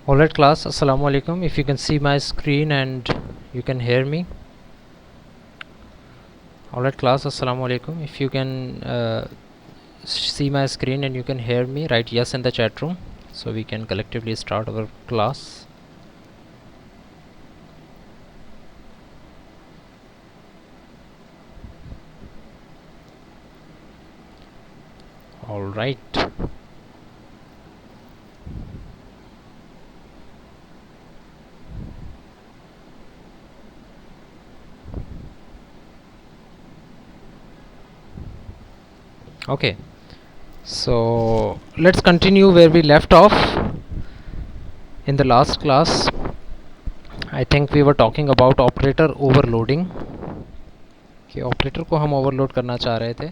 Alright class, assalamu alaikum. If you can see my screen and you can hear me. Alright class, assalamu alaikum. If you can see my screen and you can hear me, write yes in the chat room so we can collectively start our class. Alright. Okay, so let's continue where we left off in the last class. I think we were talking about operator overloading कि operator को हम overload करना चाह रहे थे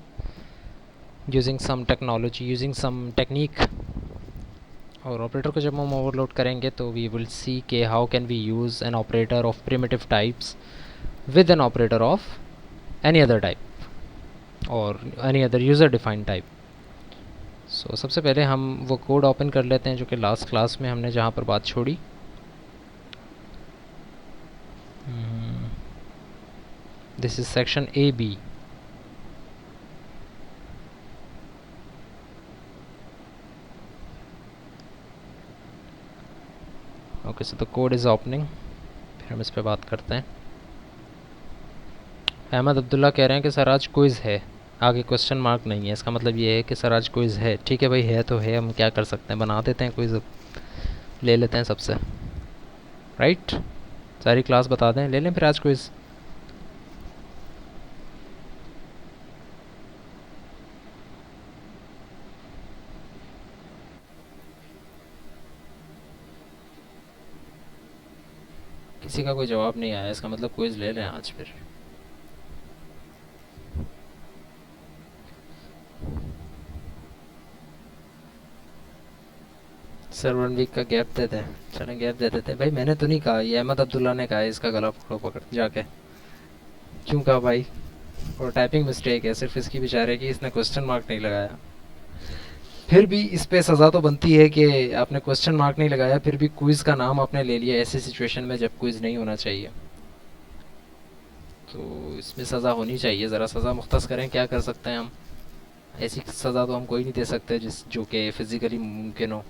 using some technology, using some technique. और operator को जब हम ओवरलोड करेंगे तो वी विल सी के how can we use an operator of primitive types with an operator of any other type और any other user defined type. So सबसे पहले हम वो कोड ओपन कर लेते हैं जो कि लास्ट क्लास में हमने जहाँ पर बात छोड़ी। This is section A B. Okay, so the code is opening. फिर हम इस पर बात करते हैं। अहमद अब्दुल्ला कह रहे हैं कि सर आज क्विज़ है, आगे क्वेश्चन मार्क नहीं है। इसका मतलब ये है कि सर आज क्विज़ है। ठीक है भाई, है तो है, हम क्या कर सकते हैं, बना देते हैं क्विज़, ले लेते हैं सबसे। राइट, सारी क्लास बता दें, ले लें फिर आज क्विज़। किसी का कोई जवाब नहीं आया, इसका मतलब क्विज़ ले लें आज फिर। सर 1 वीक का गैप देते हैं, चलें गैप दे देते हैं। भाई मैंने तो नहीं कहा, ये अहमद अब्दुल्ला ने कहा है इसका गला पकड़ो पकड़ जाके। क्यों कहा भाई? और टाइपिंग मिस्टेक है सिर्फ इसकी बेचारे की, इसने क्वेश्चन मार्क नहीं लगाया। फिर भी इस पे सज़ा तो बनती है कि आपने क्वेश्चन मार्क नहीं लगाया, फिर भी क्विज़ का नाम आपने ले लिया ऐसी सिचुएशन में जब क्विज़ नहीं होना चाहिए। तो इसमें सज़ा होनी चाहिए, ज़रा सज़ा मुख्तस करें, क्या कर सकते हैं हम। ऐसी सज़ा तो हम कोई नहीं दे सकते जिस जो कि फ़िज़िकली मुमकिन हो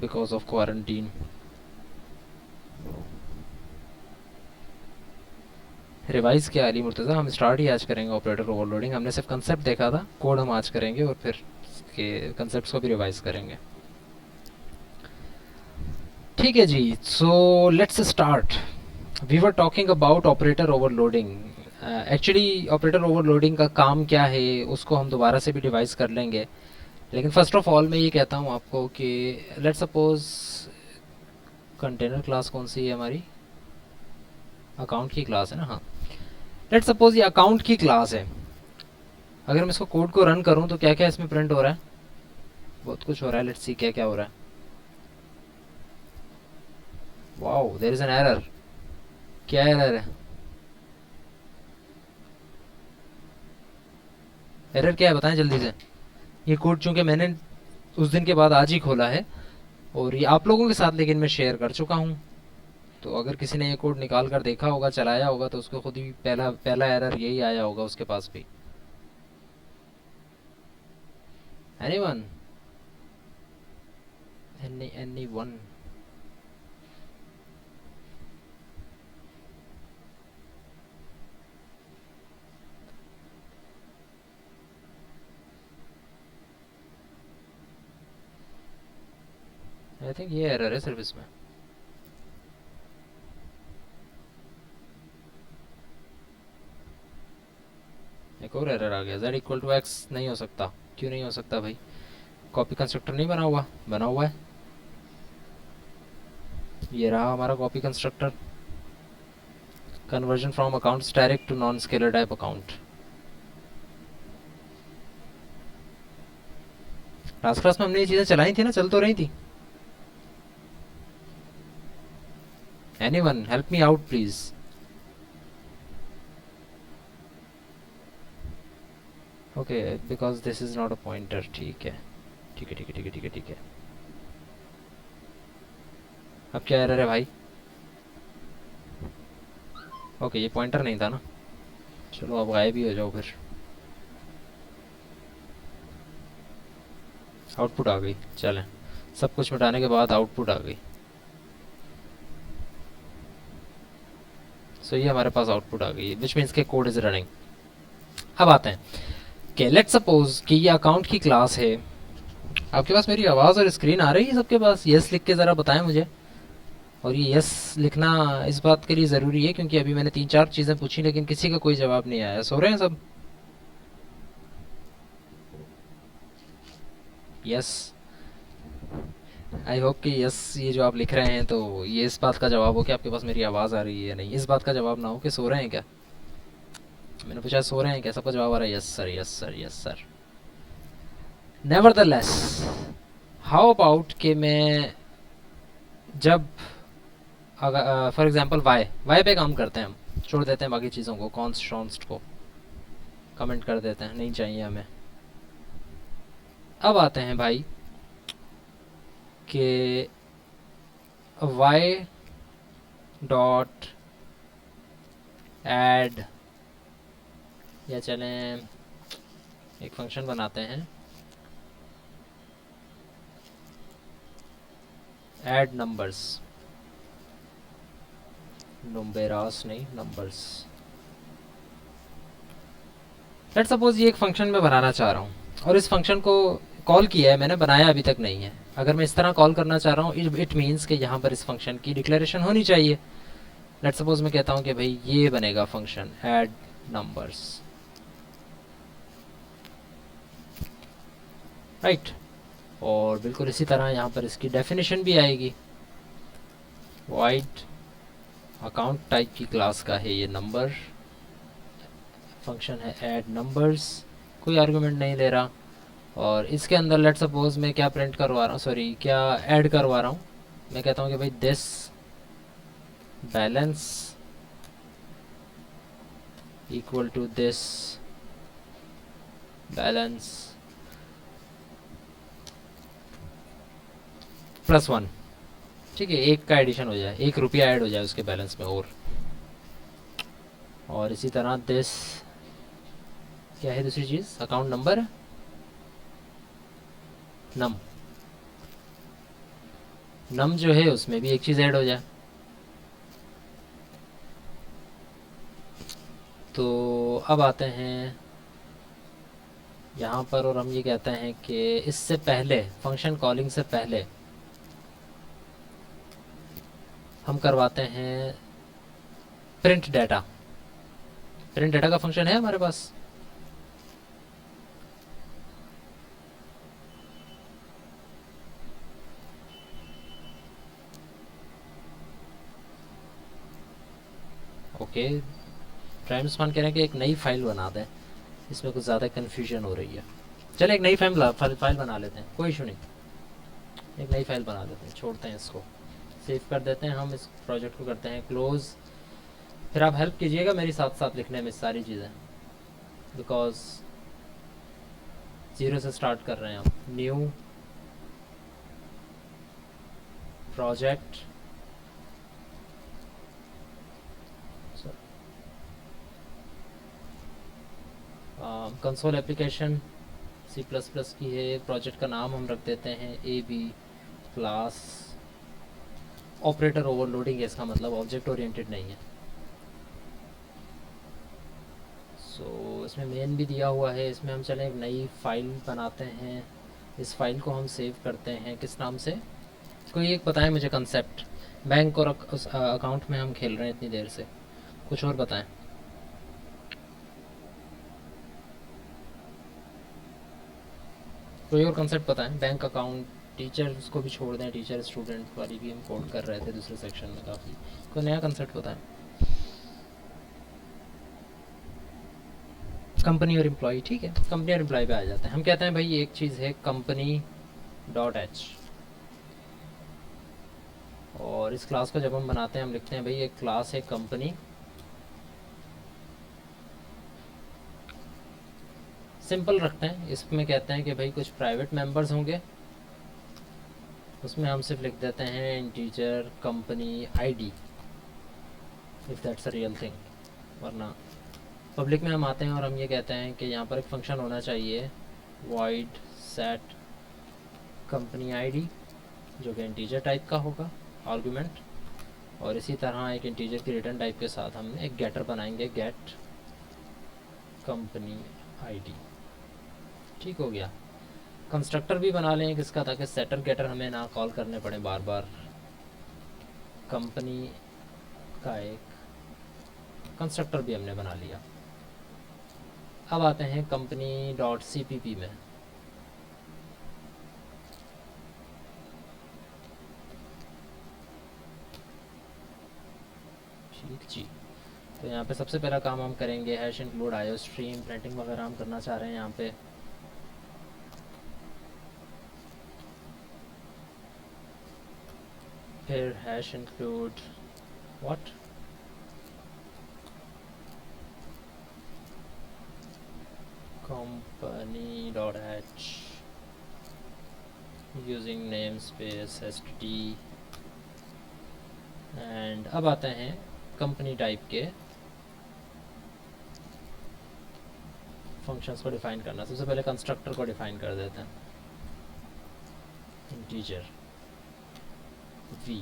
बिकॉज ऑफ क्वारंटीन। रिवाइज़ किया अली मुर्तज़ा, हम स्टार्ट ही आज करेंगे ऑपरेटर ओवरलोडिंग। हमने सिर्फ कंसेप्ट देखा था, कोड हम आज करेंगे और फिर के कंसेप्ट को भी रिवाइज़ करेंगे। ठीक है जी, so let's start. We were talking about operator overloading. Actually operator overloading का काम क्या है उसको हम दोबारा से भी डिवाइस कर लेंगे, लेकिन फर्स्ट ऑफ ऑल मैं ये कहता हूँ आपको कि लेट्स सपोज कंटेनर क्लास कौन सी है हमारी, अकाउंट की क्लास है ना। हाँ, लेट्स सपोज ये अकाउंट की क्लास है। अगर मैं इसको कोड को रन करूँ तो क्या क्या इसमें प्रिंट हो रहा है? बहुत कुछ हो रहा है। लेट्स सी क्या क्या हो रहा है। Wow, there is an error. क्या एरर है? एरर क्या है बताएं जल्दी से। ये कोड चूंकि मैंने उस दिन के बाद आज ही खोला है और ये आप लोगों के साथ लेकिन मैं शेयर कर चुका हूँ, तो अगर किसी ने ये कोड निकाल कर देखा होगा, चलाया होगा, तो उसको खुद ही पहला पहला एरर यही आया होगा उसके पास भी। एनीवन? एनीवन? आई थिंक ये एरर है सिर्फ इसमें। एक और एरर आ गया, z इक्वल टू एक्स नहीं हो सकता। क्यों नहीं हो सकता भाई? कॉपी कंस्ट्रक्टर नहीं बना हुआ? बना हुआ है, ये रहा हमारा copy constructor. Conversion from accounts direct to non scalar type account. Last class में हमने ये चीज़ें चलाई थी ना, चल तो रही थी। Anyone help me out please. Okay, because this is not a pointer. ठीक है ठीक है ठीक है ठीक है ठीक है ठीक है। अब क्या एरर है भाई? ओके, ये पॉइंटर नहीं था ना। चलो अब गायब ही हो जाओ फिर। आउटपुट आ गई, चलें। सब कुछ मिटाने के बाद आउटपुट आ गई। सो ये हमारे पास आउटपुट आ गई है, विच मीन्स के कोड इज रनिंग। अब आते हैं कि लेट्स सपोज कि ये अकाउंट की क्लास है। आपके पास मेरी आवाज़ और स्क्रीन आ रही है सबके पास? यस लिख के ज़रा बताएं मुझे। और ये यस लिखना इस बात के लिए ज़रूरी है क्योंकि अभी मैंने 3-4 चीज़ें पूछी लेकिन किसी का कोई जवाब नहीं आया। सो रहे हैं सब? यस, आई होप कि यस ये जो आप लिख रहे हैं तो ये इस बात का जवाब हो कि आपके पास मेरी आवाज़ आ रही है या नहीं। इस बात का जवाब ना हो कि सो रहे हैं क्या। मैंने पूछा सो रहे हैं क्या, सबका जवाब आ रहा है yes sir, yes sir, yes sir. Nevertheless, how about कि मैं जब अगर फॉर एग्जांपल वाई वाई पे काम करते हैं, हम छोड़ देते हैं बाकी चीज़ों को, कॉन्स्ट को कमेंट कर देते हैं, नहीं चाहिए हमें। अब आते हैं भाई कि वाई डॉट एड, या चलें एक फंक्शन बनाते हैं ऐड नंबर्स, नंबरास नहीं नंबर्स। लेट्स सपोज ये एक फंक्शन मैं बनाना चाह रहा हूँ और इस फंक्शन को कॉल किया है मैंने, बनाया अभी तक नहीं है। अगर मैं इस तरह कॉल करना चाह रहा हूँ इट मीन्स कि यहाँ पर इस फंक्शन की डिक्लेरेशन होनी चाहिए। लेट्स सपोज मैं कहता हूँ कि भाई ये बनेगा फंक्शन ऐड नंबर्स, राइट। और बिल्कुल इसी तरह यहाँ पर इसकी डेफिनेशन भी आएगी। वाइड अकाउंट टाइप की क्लास का है ये नंबर, फंक्शन है ऐड नंबर्स, कोई आर्गुमेंट नहीं ले रहा। और इसके अंदर लेट सपोज मैं क्या प्रिंट करवा रहा हूँ, सॉरी क्या ऐड करवा रहा हूँ। मैं कहता हूँ कि भाई this balance equal to this balance +1। ठीक है, एक का एडिशन हो जाए, 1 रुपया ऐड हो जाए उसके बैलेंस में। और इसी तरह दिस क्या है दूसरी चीज़, अकाउंट नंबर नम, नम जो है उसमें भी एक चीज़ ऐड हो जाए। तो अब आते हैं यहाँ पर और हम ये कहते हैं कि इससे पहले फंक्शन कॉलिंग से पहले हम करवाते हैं प्रिंट डाटा। प्रिंट डाटा का फंक्शन है हमारे पास। ओके, प्राइम्स मान कह रहे हैं कि एक नई फाइल बना दें, इसमें कुछ ज़्यादा कन्फ्यूजन हो रही है। चलो एक नई फाइल बना लेते हैं, कोई इशू नहीं। एक नई फाइल बना लेते हैं, छोड़ते हैं इसको, सेव कर देते हैं। हम इस प्रोजेक्ट को करते हैं क्लोज़। फिर आप हेल्प कीजिएगा मेरी साथ साथ लिखने में सारी चीज़ें, बिकॉज 0 से स्टार्ट कर रहे हैं हम। New project, console application C++ की है। प्रोजेक्ट का नाम हम रख देते हैं AB क्लास। ऑपरेटर ओवरलोडिंग है इसका मतलब, ऑब्जेक्ट ओरिएंटेड नहीं है। सो इसमें मेन भी दिया हुआ है। इसमें हम चलें एक नई फाइल बनाते हैं, इस फाइल को हम सेव करते हैं किस नाम से, कोई एक बताएं मुझे कंसेप्ट। बैंक और उस अकाउंट में हम खेल रहे हैं इतनी देर से, कुछ और बताएं। कोई और कंसेप्ट बताएं। बैंक अकाउंट, टीचर उसको भी छोड़ दें, टीचर स्टूडेंट वाली भी हम कोड कर रहे थे दूसरे सेक्शन में काफ़ी। कोई नया कंसेप्ट बताएं। कंपनी और एम्प्लॉय, ठीक है, कंपनी और एम्प्लॉय पे आ जाते हैं। हम कहते हैं भाई एक चीज़ है कंपनी डॉट एच, और इस क्लास को जब हम बनाते हैं हम लिखते हैं भाई एक क्लास है कंपनी। सिंपल रखते हैं, इसमें कहते हैं कि भाई कुछ प्राइवेट मेंबर्स होंगे उसमें हम सिर्फ लिख देते हैं integer company ID, if that's a real thing. वरना पब्लिक में हम आते हैं और हम ये कहते हैं कि यहाँ पर एक फंक्शन होना चाहिए void set कंपनी आईडी, जो कि इंटीजर टाइप का होगा आर्गुमेंट, और इसी तरह एक इंटीजर की रिटर्न टाइप के साथ हम एक गेटर बनाएंगे, गेट कंपनी आईडी। ठीक हो गया। कंस्ट्रक्टर भी बना लें किसका, ताकि सेटर गेटर हमें ना कॉल करने पड़े बार बार। कंपनी का एक कंस्ट्रक्टर भी हमने बना लिया। अब आते हैं कंपनी डॉट CPP में। ठीक जी। तो यहाँ पे सबसे पहला काम हम करेंगे हैश इंक्लूड आयो स्ट्रीम, प्रिंटिंग वगैरह हम करना चाह रहे हैं यहाँ पे। फिर hash include what, company dot h using name space st। And अब आते हैं कंपनी टाइप के फंक्शंस को डिफाइन करना। सबसे पहले कंस्ट्रक्टर को डिफाइन कर देते हैं, इंटीजर v,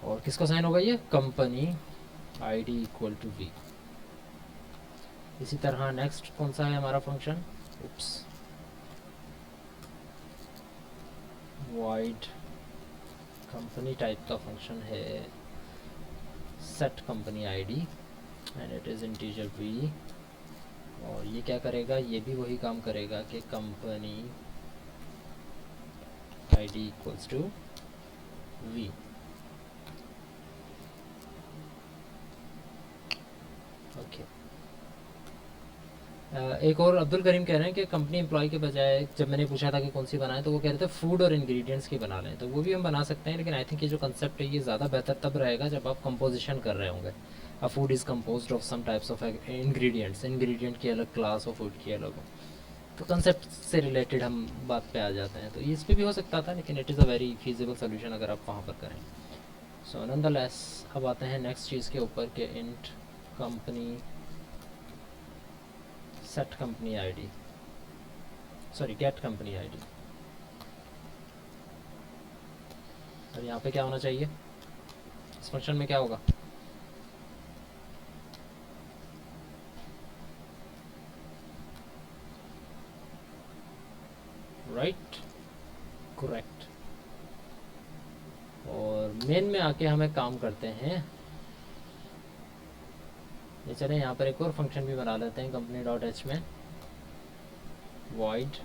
और किसको साइन होगा ये, company ID equal to v। इसी तरह नेक्स्ट कौन सा है हमारा function, oops, void company type का फंक्शन है set company ID and it is integer v, और ये क्या करेगा, ये भी वही काम करेगा कि company ID equals to v। Okay. एक और अब्दुल करीम कह रहे हैं कि कंपनी एम्प्लॉय के बजाय, जब मैंने पूछा था कि कौन सी बनाएं तो वो कह रहे थे फूड और इंग्रेडिएंट्स की बना लें, तो वो भी हम बना सकते हैं। लेकिन आई थिंक ये जो कंसेप्ट है ये ज़्यादा बेहतर तब रहेगा जब आप कंपोजिशन कर रहे होंगे। A food is composed of some types of ingredients, ingredient की अलग क्लास और फूड की अलग हो, तो कंसेप्ट से रिलेटेड हम बात पे आ जाते हैं। तो इस पर भी हो सकता था, लेकिन it is a very feasible solution अगर आप वहाँ पर करें। सो नॉनदलेस अब आते हैं नेक्स्ट चीज़ के ऊपर कि int company set company ID, sorry get company ID. और यहाँ पे क्या होना चाहिए, इस फंक्शन में क्या होगा, राइट, करेक्ट। और मेन में आके हमें काम करते हैं, ये चलें यहाँ पर एक और फंक्शन भी बना लेते हैं कंपनी डॉट h में, void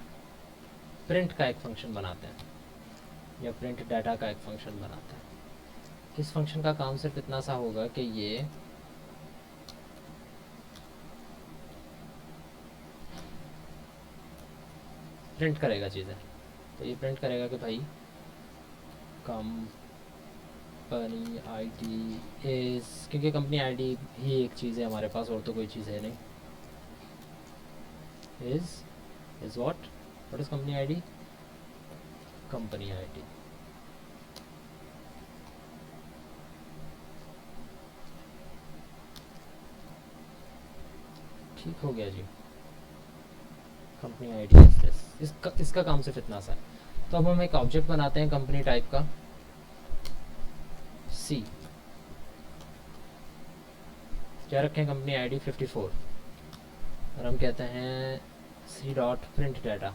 प्रिंट का एक फंक्शन बनाते हैं, या प्रिंट डाटा का एक फंक्शन बनाते हैं। इस फंक्शन का काम सिर्फ इतना सा होगा कि ये प्रिंट करेगा चीज़ें। तो ये प्रिंट करेगा कि भाई कंपनी आईडी इज़, क्योंकि कंपनी आईडी ही एक चीज़ है हमारे पास, और तो कोई चीज़ है नहीं। Is what is company ID, company ID. ठीक हो गया जी, कंपनी आईडी इसका काम सिर्फ इतना सा है। तो अब हम एक ऑब्जेक्ट बनाते हैं कंपनी टाइप का, सी, क्या रखें, कंपनी आईडी 54, और हम कहते हैं C dot print data.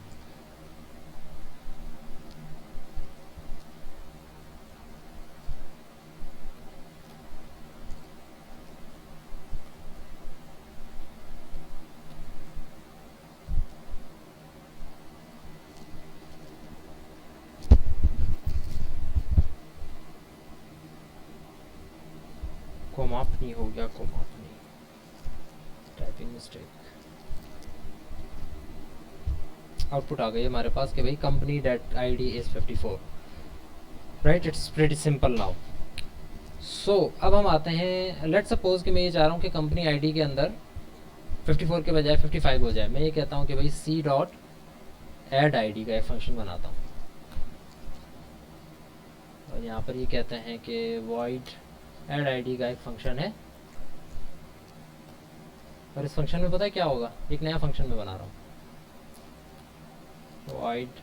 Company हो गया, कोमापनी, टाइपिंग मिस्टेक। आउटपुट आ गई हमारे पास कि भाई company date ID is 54, right. It's pretty simple now. So अब हम आते हैं, लेट्स सपोज कि मैं ये चाह रहा हूँ कि कंपनी आईडी के अंदर 54 के बजाय 55 हो जाए। मैं ये कहता हूँ कि भाई सी डॉट ऐड आईडी का एक फंक्शन बनाता हूँ। यहाँ पर ये कहते हैं कि void add id का एक फंक्शन है, और इस फंक्शन में पता है क्या होगा, एक नया फंक्शन में बना रहा हूँ, void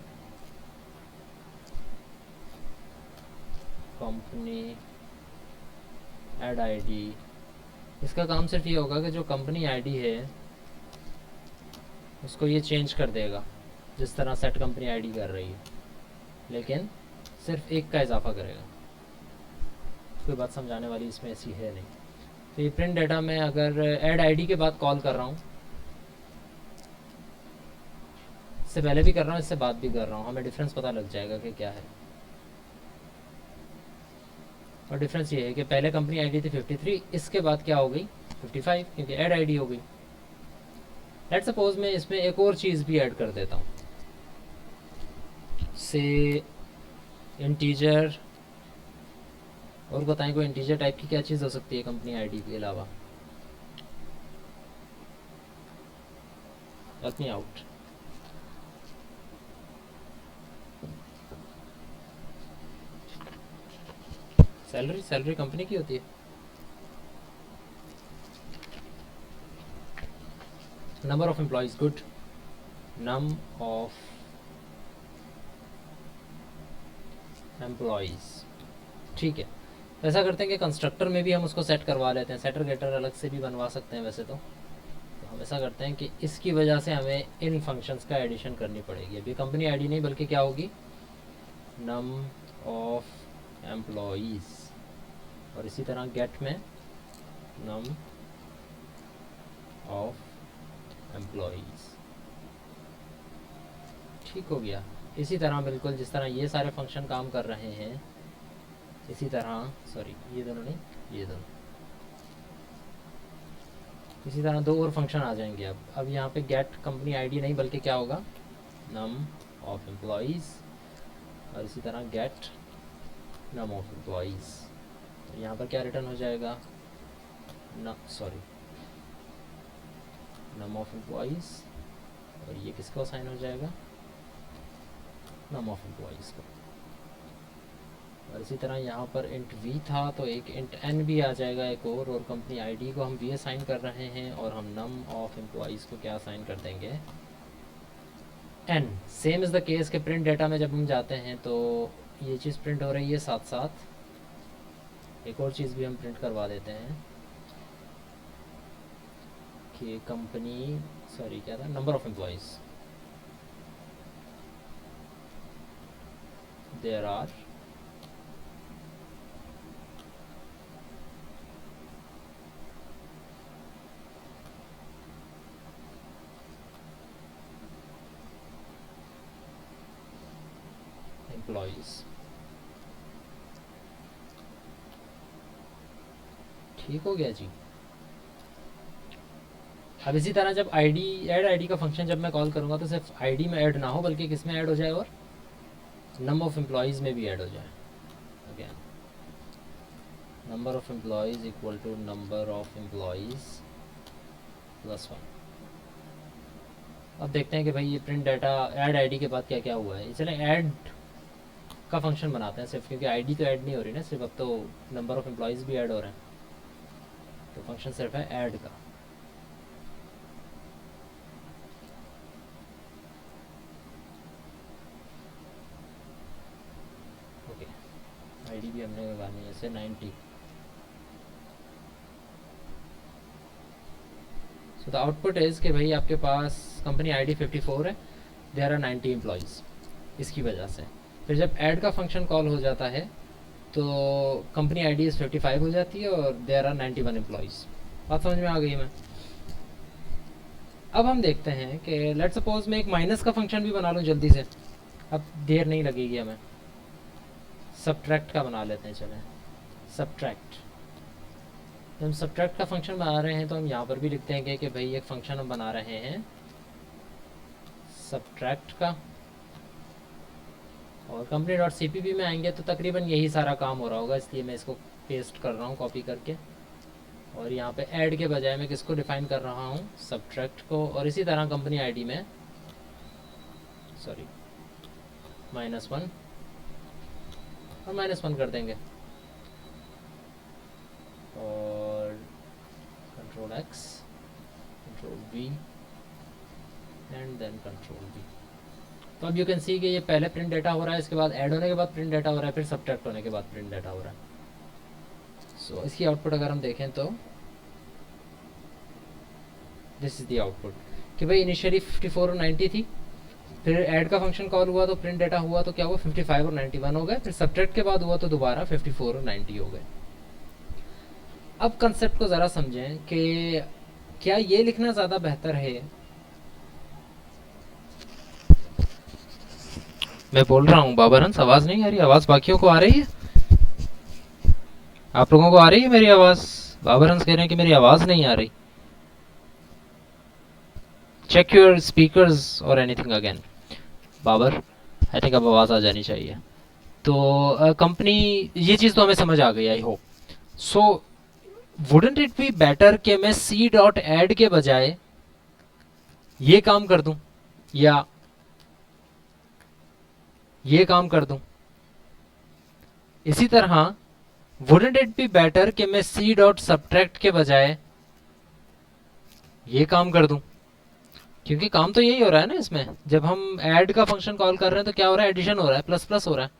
कंपनी ऐड आईडी। इसका काम सिर्फ ये होगा कि जो कंपनी आईडी है उसको ये चेंज कर देगा जिस तरह सेट कंपनी आईडी कर रही है, लेकिन सिर्फ एक का इजाफा करेगा। कोई बात समझाने वाली इसमें ऐसी है नहीं। तो ये प्रिंट डाटा में अगर ऐड आईडी के बाद कॉल कर रहा हूँ, इससे पहले भी कर रहा हूँ, इससे बाद भी कर रहा हूँ, हमें डिफरेंस पता लग जाएगा कि क्या है। और डिफरेंस ये है कि पहले कंपनी आईडी थी 53, इसके बाद क्या हो गई 55, क्योंकि ऐड आईडी हो गई। लेट्स सपोज मैं इसमें एक और चीज़ भी ऐड कर देता हूँ, से इंटीजर, और बताएं कोई इंटीजर टाइप की क्या चीज़ हो सकती है कंपनी आईडी के अलावा, help me out. Salary, salary company की होती है। Number of employees, good, num of employees, ठीक है। ऐसा करते हैं कि कंस्ट्रक्टर में भी हम उसको सेट करवा लेते हैं, सेटर गेटर अलग से भी बनवा सकते हैं वैसे तो हम ऐसा करते हैं कि इसकी वजह से हमें इन फंक्शंस का एडिशन करनी पड़ेगी। अभी कंपनी आईडी नहीं बल्कि क्या होगी, नम ऑफ एम्प्लॉयज़, और इसी तरह गेट में नम ऑफ एम्प्लॉयज़, ठीक हो गया। इसी तरह बिल्कुल जिस तरह ये सारे फंक्शन काम कर रहे हैं, इसी तरह, सॉरी ये दोनों नहीं, ये दोनों, इसी तरह दो और फंक्शन आ जाएंगे। अब यहाँ पे गेट कंपनी आईडी नहीं बल्कि क्या होगा, नम ऑफ एम्प्लॉयज़, और इसी तरह गेट नम ऑफ एम्प्लॉयज़। तो यहाँ पर क्या रिटर्न हो जाएगा, सॉरी नम ऑफ एम्प्लॉयज़, और ये किसको असाइन हो जाएगा, नम ऑफ एम्प्लॉयज़ को। और इसी तरह यहाँ पर इंट वी था तो एक इंट एन भी आ जाएगा एक और कंपनी आईडी को हम वी असाइन कर रहे हैं, और हम नम ऑफ एम्प्लॉयज़ को क्या असाइन कर देंगे, n. Same is the case के प्रिंट डेटा में जब हम जाते हैं तो ये चीज़ प्रिंट हो रही है, साथ साथ एक और चीज़ भी हम प्रिंट करवा देते हैं कि कंपनी, सॉरी क्या था, number of employees, there are employees, ठीक हो गया जी। अब इसी तरह जब आईडी, ऐड आईडी का फंक्शन जब मैं कॉल करूँगा तो सिर्फ आईडी में ऐड ना हो बल्कि किस में ऐड हो जाए, और नंबर ऑफ एम्प्लॉयज़ में भी ऐड हो जाए। Again number of employees equal to number of employees plus 1। अब देखते हैं कि भाई ये प्रिंट डाटा ऐड आईडी के बाद क्या क्या हुआ है। चलें ऐड का फंक्शन बनाते हैं सिर्फ, क्योंकि आईडी तो ऐड नहीं हो रही ना, सिर्फ अब तो नंबर ऑफ एम्प्लॉयज़ भी ऐड हो रहे हैं, तो फंक्शन सिर्फ है ऐड का। ओके, आईडी भी हमने लगानी है जैसे 90। सो द आउटपुट इज़ कि भाई आपके पास कंपनी आईडी 54 है, देयर आर 90 एम्प्लॉयज़, इसकी वजह से। फिर जब ऐड का फंक्शन कॉल हो जाता है तो कंपनी आईडी इज़ 55 हो जाती है और देयर आर 91 एम्प्लॉयज़। बात समझ में आ गई हमें। अब हम देखते हैं कि लेट सपोज मैं एक माइनस का फंक्शन भी बना लूँ जल्दी से, अब देर नहीं लगेगी हमें। सब्ट्रैक्ट का बना लेते हैं, चलें सब्ट्रैक्ट। जब हम सब्ट्रैक्ट का फंक्शन बना रहे हैं तो हम यहाँ पर भी लिखते हैं कि भाई एक फंक्शन हम बना रहे हैं सब्ट्रैक्ट का, और कंपनी डॉट सीपीपी में आएंगे तो तकरीबन यही सारा काम हो रहा होगा, इसलिए मैं इसको पेस्ट कर रहा हूँ कॉपी करके। और यहाँ पे ऐड के बजाय मैं किसको डिफाइन कर रहा हूँ, सब्ट्रैक्ट को। और इसी तरह कंपनी आईडी में, सॉरी -1 और -1 कर देंगे और control X, control V and then control V. तो अब यू कैन सी कि ये पहले प्रिंट डेटा हो रहा है, इसके बाद ऐड होने के बाद प्रिंट डेटा हो रहा है, फिर सब्ट्रैक्ट होने के बाद प्रिंट डेटा हो रहा है। सो इसकी आउटपुट अगर हम देखें तो दिस इज़ द आउटपुट कि भाई इनिशियली 54 और 90 थी, फिर ऐड का फंक्शन कॉल हुआ तो प्रिंट डेटा हुआ तो क्या हुआ 55 और 91 हो गए, फिर सब्ट्रैक्ट के बाद हुआ तो दोबारा 54 और 90 हो गए। अब कंसेप्ट को ज़रा समझें कि क्या ये लिखना ज़्यादा बेहतर है, मैं बोल रहा हूँ बाबर हंस, आवाज़ नहीं आ रही? आवाज़ बाकियों को आ रही है? आप लोगों को आ रही है मेरी आवाज़? बाबर हंस कह रहे हैं कि मेरी आवाज़ नहीं आ रही। चेक योर स्पीकर्स और anything again. Babar, I think अब आवाज़ आ जानी चाहिए। तो कंपनी ये चीज़ तो हमें समझ आ गई, I hope. So wouldn't it be better कि मैं सी डॉट एड के बजाय ये काम कर दूं या ये काम कर दूं? इसी तरह वुडंट इट बी बेटर कि मैं सी डॉट सब्ट्रैक्ट के बजाय ये काम कर दूं? क्योंकि काम तो यही हो रहा है ना इसमें, जब हम ऐड का फंक्शन कॉल कर रहे हैं तो क्या हो रहा है, एडिशन हो रहा है, प्लस प्लस हो रहा है।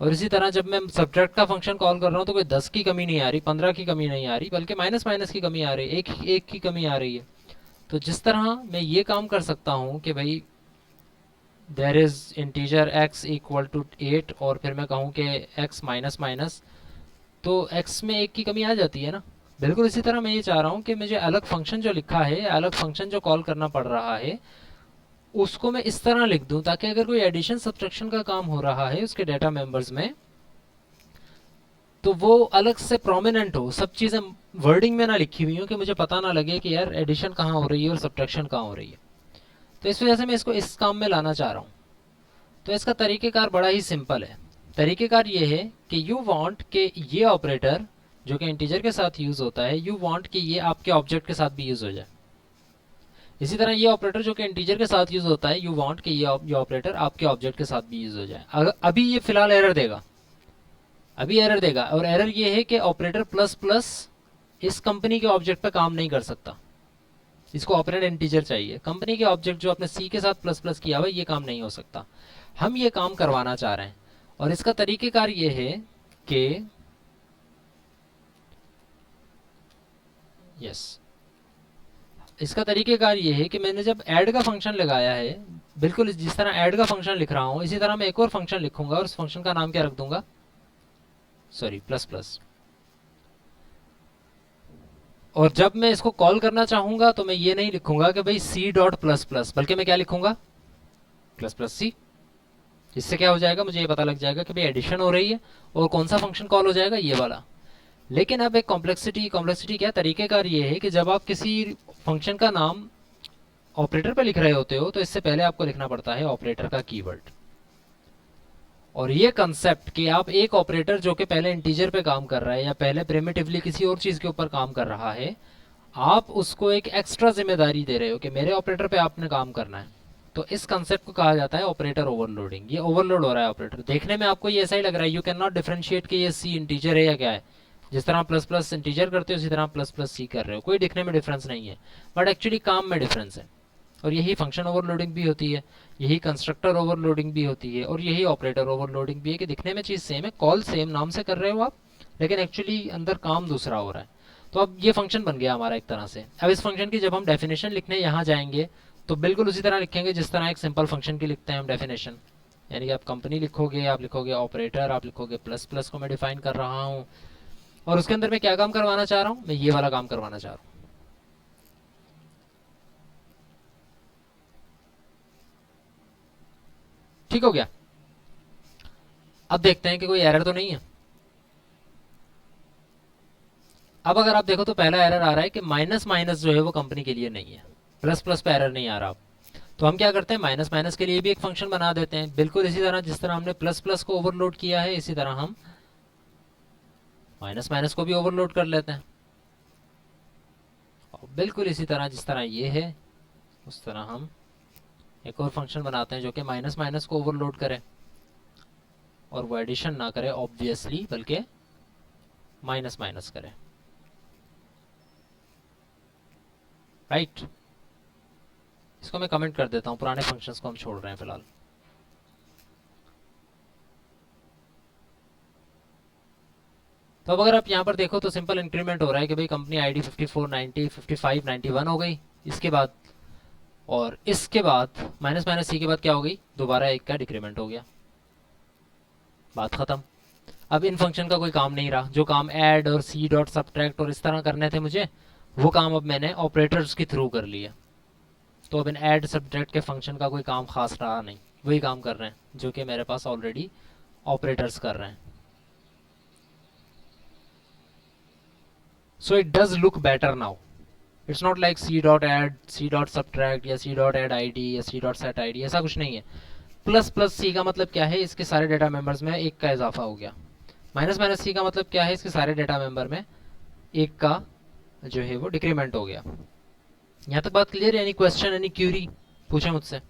और इसी तरह जब मैं सब्ट्रैक्ट का फंक्शन कॉल कर रहा हूँ तो कोई 10 की कमी नहीं आ रही, 15 की कमी नहीं आ रही, बल्कि माइनस माइनस की कमी आ रही है, एक की कमी आ रही है। तो जिस तरह मैं ये काम कर सकता हूँ कि भाई there is integer x equal to 8 और फिर मैं कहूँ कि x माइनस माइनस, तो x में एक की कमी आ जाती है ना। बिल्कुल इसी तरह मैं ये चाह रहा हूँ कि मुझे अलग फंक्शन जो लिखा है, अलग फंक्शन जो कॉल करना पड़ रहा है, उसको मैं इस तरह लिख दूं ताकि अगर कोई एडिशन सब्ट्रैक्शन का काम हो रहा है उसके डेटा मेंबर्स में तो वो अलग से प्रोमिनेंट हो, सब चीज़ें वर्डिंग में ना लिखी हुई हो कि मुझे पता ना लगे कि यार एडिशन कहाँ हो रही है और सब्ट्रैक्शन कहाँ हो रही है। तो इस वजह से मैं इसको इस काम में लाना चाह रहा हूँ। तो इसका तरीक़ेकार बड़ा ही सिंपल है। तरीक़ेकार ये है कि यू वांट कि ये ऑपरेटर जो कि इंटीजर के साथ यूज़ होता है, यू वांट कि ये आपके ऑब्जेक्ट के साथ भी यूज़ हो जाए। इसी तरह ये ऑपरेटर जो कि इंटीजर के साथ यूज़ होता है, यू वांट कि ये ऑपरेटर आपके ऑब्जेक्ट के साथ भी यूज़ हो जाए। अभी ये फिलहाल एरर देगा, अभी एरर देगा, और एरर ये है कि ऑपरेटर प्लस प्लस इस कंपनी के ऑब्जेक्ट पे काम नहीं कर सकता, इसको ऑपरेंड इंटीजर चाहिए। कंपनी के ऑब्जेक्ट जो आपने सी के साथ प्लस प्लस किया हुआ ये काम नहीं हो सकता। हम ये काम करवाना चाह रहे हैं और इसका तरीक़ेकार ये है कि इसका तरीक़ेकार ये है कि मैंने जब ऐड का फंक्शन लगाया है, बिल्कुल जिस तरह ऐड का फंक्शन लिख रहा हूँ इसी तरह मैं एक और फंक्शन लिखूंगा और उस फंक्शन का नाम क्या रख दूंगा, सॉरी प्लस प्लस। और जब मैं इसको कॉल करना चाहूंगा तो मैं ये नहीं लिखूंगा कि भाई सी डॉट प्लस प्लस, बल्कि मैं क्या लिखूंगा, प्लस प्लस सी। इससे क्या हो जाएगा, मुझे ये पता लग जाएगा कि भाई एडिशन हो रही है और कौन सा फंक्शन कॉल हो जाएगा, ये वाला। लेकिन अब एक कॉम्प्लेक्सिटी क्या तरीक़ेकार ये है कि जब आप किसी फंक्शन का नाम ऑपरेटर पे लिख रहे होते हो तो इससे पहले आपको लिखना पड़ता है ऑपरेटर का कीवर्ड। और ये कंसेप्ट कि आप एक ऑपरेटर जो कि पहले इंटीजर पे काम कर रहा है या पहले प्रिमिटिवली किसी और चीज़ के ऊपर काम कर रहा है, आप उसको एक एक्स्ट्रा जिम्मेदारी दे रहे हो कि मेरे ऑपरेटर पे आपने काम करना है। तो इस कंसेप्ट को कहा जाता है ऑपरेटर ओवरलोडिंग। ये ओवरलोड हो रहा है ऑपरेटर, देखने में आपको ये ऐसा ही लग रहा है, यू कैन नॉट डिफरेंशिएट कि ये सी इंटीजर है या क्या है। जिस तरह प्लस प्लस इंटीजर करते हो उसी तरह प्लस प्लस सी कर रहे हो, कोई दिखने में डिफरेंस नहीं है, बट एक्चुअली काम में डिफरेंस है। और यही फंक्शन ओवरलोडिंग भी होती है, यही कंस्ट्रक्टर ओवरलोडिंग भी होती है और यही ऑपरेटर ओवरलोडिंग भी है कि दिखने में चीज़ सेम है, कॉल सेम नाम से कर रहे हो आप, लेकिन एक्चुअली अंदर काम दूसरा हो रहा है। तो अब ये फंक्शन बन गया हमारा एक तरह से। अब इस फंक्शन की जब हम डेफिनेशन लिखने यहाँ जाएंगे तो बिल्कुल उसी तरह लिखेंगे जिस तरह एक सिंपल फंक्शन की लिखते हैं हम डेफिनेशन। यानी कि आप कंपनी लिखोगे, आप लिखोगे ऑपरेटर, आप लिखोगे प्लस प्लस को मैं डिफाइन कर रहा हूँ, और उसके अंदर मैं क्या काम करवाना चाह रहा हूँ, मैं ये वाला काम करवाना चाह रहा हूँ। ठीक हो गया? अब देखते हैं कि कोई एरर तो नहीं है। अब अगर आप देखो तो पहला एरर आ रहा है कि माइनस माइनस जो है वो कंपनी के लिए नहीं है, प्लस प्लस पे एरर नहीं आ रहा। तो हम क्या करते हैं, माइनस माइनस के लिए भी एक फंक्शन बना देते हैं, बिल्कुल इसी तरह जिस तरह हमने प्लस प्लस को ओवरलोड किया है इसी तरह हम माइनस माइनस को भी ओवरलोड कर लेते हैं। और बिल्कुल इसी तरह जिस तरह ये है उस तरह हम एक और फंक्शन बनाते हैं जो कि माइनस माइनस को ओवरलोड करे। और वो एडिशन ना करे ऑब्वियसली, बल्कि माइनस माइनस करे, राइट। इसको मैं कमेंट कर देता हूँ, पुराने फंक्शंस को हम छोड़ रहे हैं फिलहाल। तो अब अगर आप यहाँ पर देखो तो सिंपल इंक्रीमेंट हो रहा है कि भाई कंपनी आईडी 54, 90, 55, 91 हो गई इसके बाद, और इसके बाद माइनस माइनस सी के बाद क्या हो गई, दोबारा एक का डिक्रीमेंट हो गया, बात खत्म। अब इन फंक्शन का कोई काम नहीं रहा, जो काम ऐड और सी डॉट सब्ट्रैक्ट और इस तरह करने थे मुझे, वो काम अब मैंने ऑपरेटर्स के थ्रू कर लिया। तो अब इन ऐड सब्ट्रैक्ट के फंक्शन का कोई काम खास रहा नहीं, वही काम कर रहे हैं जो कि मेरे पास ऑलरेडी ऑपरेटर्स कर रहे हैं। So it does look better now. It's not like C dot add, C dot subtract या C dot add I D या C dot set I D, ऐसा कुछ नहीं है। प्लस प्लस सी का मतलब क्या है, इसके सारे डेटा मेंबर्स में एक का इजाफा हो गया। माइनस माइनस सी का मतलब क्या है, इसके सारे डेटा मेंबर में एक का जो है वो डिक्रीमेंट हो गया। यहाँ तक बात क्लियर है? एनी क्वेश्चन, एनी क्यूरी पूछे मुझसे?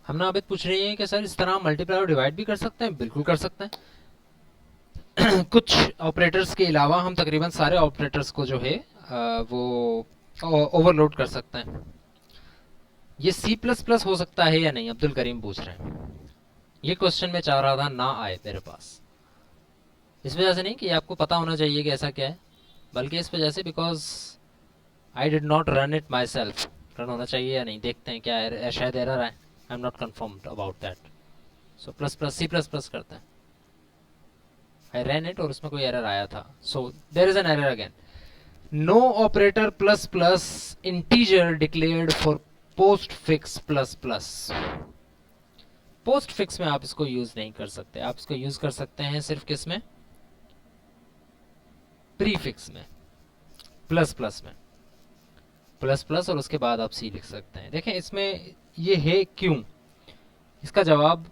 हम ना अबित पूछ रही है कि सर इस तरह मल्टीप्लाई और डिवाइड भी कर सकते हैं। बिल्कुल कर सकते हैं। कुछ ऑपरेटर्स के अलावा हम तकरीबन सारे ऑपरेटर्स को जो है वो ओवरलोड कर सकते हैं। ये सी प्लस प्लस हो सकता है या नहीं, अब्दुल करीम पूछ रहे हैं। ये क्वेश्चन मैं चाह रहा था ना आए मेरे पास, इस वजह से नहीं कि आपको पता होना चाहिए कि ऐसा क्या है, बल्कि इस वजह से because I did not run it my self. Run होना चाहिए या नहीं, देखते हैं क्या है, शायद एरर आए। I am not confirmed about that. So plus plus C plus plus करते हैं। आई रैन इट और उसमें कोई एरर आया था, so there is an error again. No operator plus plus integer declared for postfix plus plus. Postfix में आप इसको यूज नहीं कर सकते, आप इसको यूज कर सकते हैं सिर्फ किस में, प्रीफिक्स में, प्लस प्लस में, प्लस प्लस और उसके बाद आप सी लिख सकते हैं। देखें इसमें ये है क्यों, इसका जवाब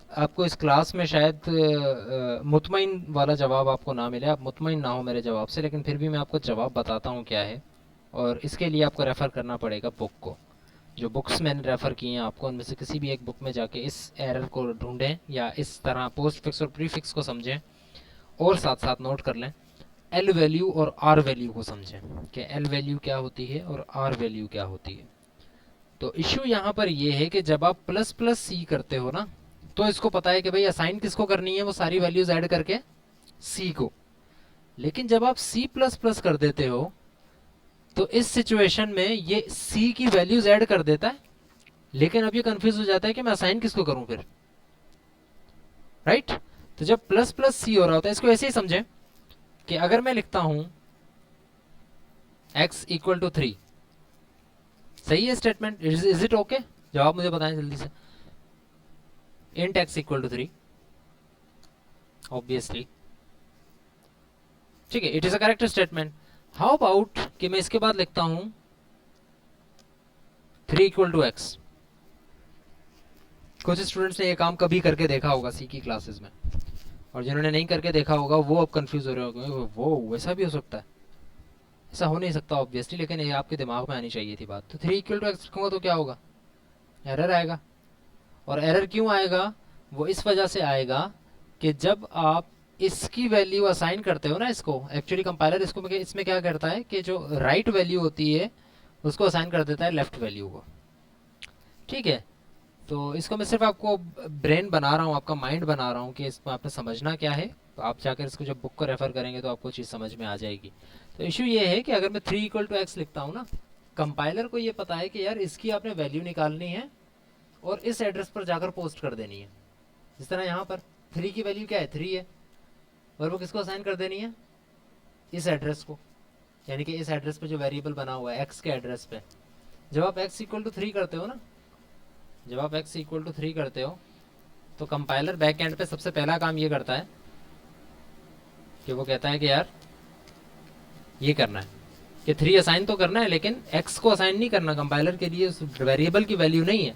आपको इस क्लास में शायद मुतमईन वाला जवाब आपको ना मिले, आप मुतमईन ना हो मेरे जवाब से, लेकिन फिर भी मैं आपको जवाब बताता हूँ क्या है। और इसके लिए आपको रेफ़र करना पड़ेगा बुक को। जो बुक्स मैंने रेफ़र की हैं आपको, उनमें से किसी भी एक बुक में जाके इस एरर को ढूंढें या इस तरह पोस्ट फिक्स और प्री फिक्स को समझें, और साथ साथ नोट कर लें एल वैल्यू और आर वैल्यू को समझें कि एल वैल्यू क्या होती है और आर वैल्यू क्या होती है। तो इशू यहाँ पर ये है कि जब आप प्लस प्लस सी करते हो ना, तो इसको पता है कि भाई असाइन किसको करनी है, वो सारी वैल्यूज ऐड करके सी को। लेकिन जब आप सी प्लस प्लस कर देते हो तो इस सिचुएशन में ये सी की वैल्यूज ऐड कर देता है, लेकिन अब ये कंफ्यूज हो जाता है कि मैं असाइन किसको करूं फिर, राइट। तो जब प्लस प्लस सी हो रहा होता है, इसको ऐसे ही समझें कि अगर मैं लिखता हूं x इक्वल टू 3, सही है स्टेटमेंट, इज इट ओके? जवाब मुझे बताएं जल्दी से। Int x equal to 3, obviously ठीक है, it is a correct statement. How about कि मैं इसके बाद लिखता हूं 3 इक्वल टू x। कुछ स्टूडेंट्स ने ये काम कभी करके देखा होगा सी की क्लासेस में, और जिन्होंने नहीं करके देखा होगा वो अब कंफ्यूज हो रहे होंगे, वो वैसा भी हो सकता है। ऐसा हो नहीं सकता ऑब्वियसली, लेकिन ये आपके दिमाग में आनी चाहिए थी बात। तो 3 इक्वल टू x लिखूंगा तो क्या होगा, एरर आएगा। और एरर क्यों आएगा, वो इस वजह से आएगा कि जब आप इसकी वैल्यू असाइन करते हो ना, इसको एक्चुअली कंपाइलर इसको इसमें क्या करता है कि जो राइट वैल्यू होती है उसको असाइन कर देता है लेफ्ट वैल्यू को, ठीक है। तो इसको मैं सिर्फ आपको ब्रेन बना रहा हूँ, आपका माइंड बना रहा हूँ कि इसमें आपने समझना क्या है। तो आप जाकर इसको जब बुक को रेफर करेंगे तो आपको चीज़ समझ में आ जाएगी। तो इशू ये है कि अगर मैं 3 इक्वल टू x लिखता हूँ ना, कंपाइलर को ये पता है कि यार इसकी आपने वैल्यू निकालनी है और इस एड्रेस पर जाकर पोस्ट कर देनी है। जिस तरह यहाँ पर 3 की वैल्यू क्या है, 3 है, और वो किसको असाइन कर देनी है, इस एड्रेस को, यानी कि इस एड्रेस पे जो वेरिएबल बना हुआ है x के एड्रेस पे। जब आप x इक्वल टू 3 करते हो ना, जब आप x इक्वल टू 3 करते हो तो कंपाइलर बैक एंड पे सबसे पहला काम ये करता है कि वो कहता है कि यार ये करना है कि 3 असाइन तो करना है, लेकिन x को असाइन नहीं करना। कंपाइलर के लिए उस वेरिएबल की वैल्यू नहीं है,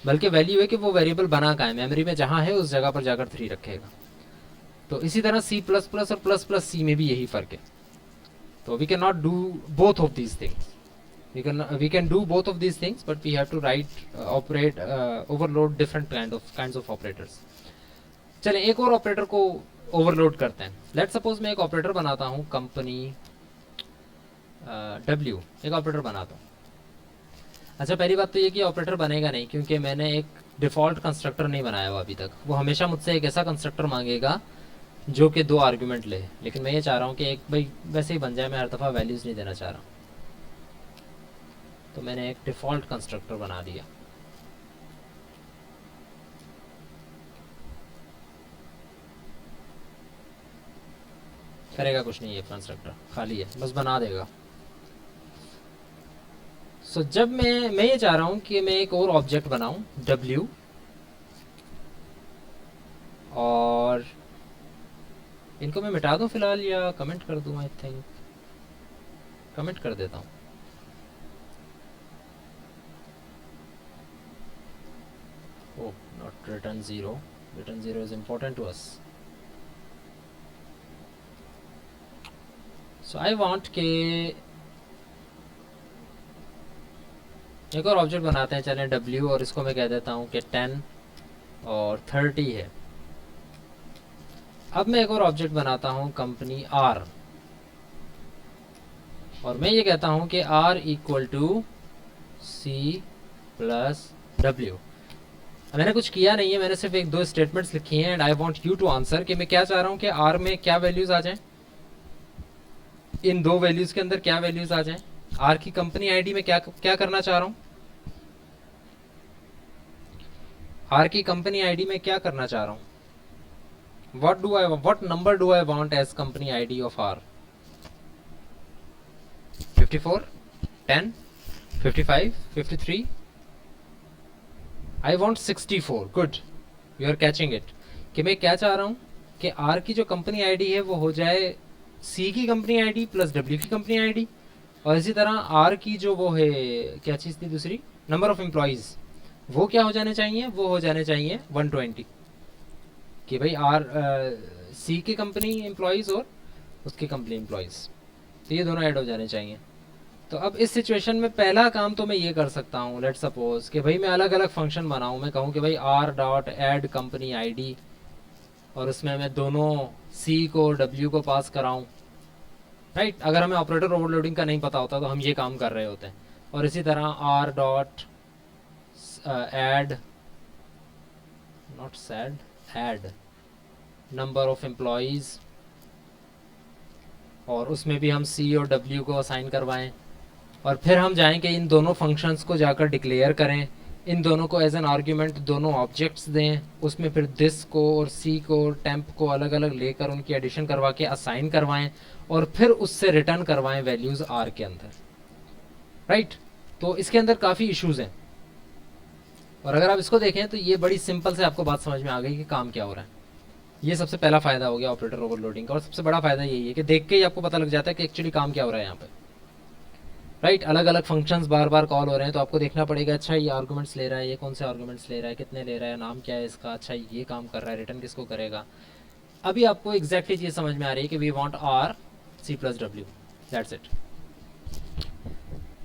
बल्कि वैल्यू है कि वो वेरिएबल बना कहाँ है, मेमोरी में जहाँ है उस जगह पर जाकर 3 रखेगा। तो इसी तरह C++ और प्लस प्लस सी में भी यही फ़र्क है। तो we can not do both of these things, we can do both of these things, but we have to operate overload different kinds of operators. चलें एक और ऑपरेटर को ओवरलोड करते हैं। लेट्स सपोज मैं एक ऑपरेटर बनाता हूँ कंपनी W, एक ऑपरेटर बनाता हूँ। अच्छा, पहली बात तो ये कि ऑपरेटर बनेगा नहीं, क्योंकि मैंने एक डिफ़ॉल्ट कंस्ट्रक्टर नहीं बनाया हुआ अभी तक। वो हमेशा मुझसे एक ऐसा कंस्ट्रक्टर मांगेगा जो कि 2 आर्गुमेंट ले, लेकिन मैं ये चाह रहा हूँ कि एक भाई वैसे ही बन जाए, मैं हर दफ़ा वैल्यूज़ नहीं देना चाह रहा हूँ। तो मैंने एक डिफ़ॉल्ट कंस्ट्रक्टर बना दिया। करेगा कुछ नहीं, ये कंस्ट्रक्टर खाली है, बस बना देगा। सो जब मैं ये चाह रहा हूँ कि मैं एक और ऑब्जेक्ट बनाऊँ W, और इनको मैं मिटा दूँ फ़िलहाल या कमेंट कर दूँ। आई थिंक कमेंट कर देता हूँ। Oh, not return 0. Return 0 is important to us. So I want के एक और ऑब्जेक्ट बनाते हैं, चलें W, और इसको मैं कह देता हूँ कि 10 और 30 है। अब मैं एक और ऑब्जेक्ट बनाता हूँ कंपनी R, और मैं ये कहता हूँ कि R इक्वल टू C+W। मैंने कुछ किया नहीं है, मैंने सिर्फ 1-2 स्टेटमेंट्स लिखी हैं, and I want you to answer कि मैं क्या चाह रहा हूँ कि R में क्या वैल्यूज़ आ जाएं, इन 2 वैल्यूज़ के अंदर क्या वैल्यूज़ आ जाएं। R की कंपनी आईडी में क्या क्या करना चाह रहा हूँ, R की कंपनी आईडी में क्या करना चाह रहा हूँ। what number do I want as company ID of R? 54, 10, 55, 53. I want 64. Good, you are catching it। कि मैं क्या चाह रहा हूँ कि R की जो कंपनी आईडी है वो हो जाए C की कंपनी आईडी प्लस W की कंपनी आईडी, और इसी तरह R की जो वो है क्या चीज़ थी दूसरी, नंबर ऑफ एम्प्लॉयज़, वो क्या हो जाने चाहिए, वो हो जाने चाहिए 120। कि भाई C की कंपनी एम्प्लॉयज़ और उसकी कंपनी एम्प्लॉयज़, तो ये दोनों ऐड हो जाने चाहिए। तो अब इस सिचुएशन में पहला काम तो मैं ये कर सकता हूँ, लेट्स सपोज कि भाई मैं अलग अलग फंक्शन बनाऊँ। मैं कहूँ कि भाई r.add कंपनी आईडी, और उसमें मैं दोनों C को W को पास कराऊँ, राइट। अगर हमें ऑपरेटर ओवरलोडिंग का नहीं पता होता तो हम ये काम कर रहे होते हैं। और इसी तरह r.add add number of employees, और उसमें भी हम C और W को असाइन करवाएं, और फिर हम जाएं कि इन दोनों फंक्शंस को जाकर डिक्लेयर करें, इन दोनों को एज एन आर्ग्यूमेंट दोनों ऑब्जेक्ट्स दें, उसमें फिर दिस को और C को और टेम्प को अलग अलग लेकर उनकी एडिशन करवा के असाइन करवाएं, और फिर उससे रिटर्न करवाएं वैल्यूज़ R के अंदर, राइट। तो इसके अंदर काफ़ी इश्यूज़ हैं, और अगर आप इसको देखें तो ये बड़ी सिंपल से आपको बात समझ में आ गई कि काम क्या हो रहा है। ये सबसे पहला फ़ायदा हो गया ऑपरेटर ओवरलोडिंग का, और सबसे बड़ा फ़ायदा यही है कि देख के ही आपको पता लग जाता है कि एक्चुअली काम क्या हो रहा है यहाँ पे, राइट। अलग अलग फंक्शंस बार बार कॉल हो रहे हैं, तो आपको देखना पड़ेगा, अच्छा ये आर्गूमेंट्स ले रहा है, ये कौन से आर्गूमेंट्स ले रहा है, कितने ले रहा है, नाम क्या है इसका, अच्छा ये काम कर रहा है, रिटर्न किसको करेगा। अभी आपको एग्जैक्टली चीज़ समझ में आ रही है कि we want R C+W, that's it.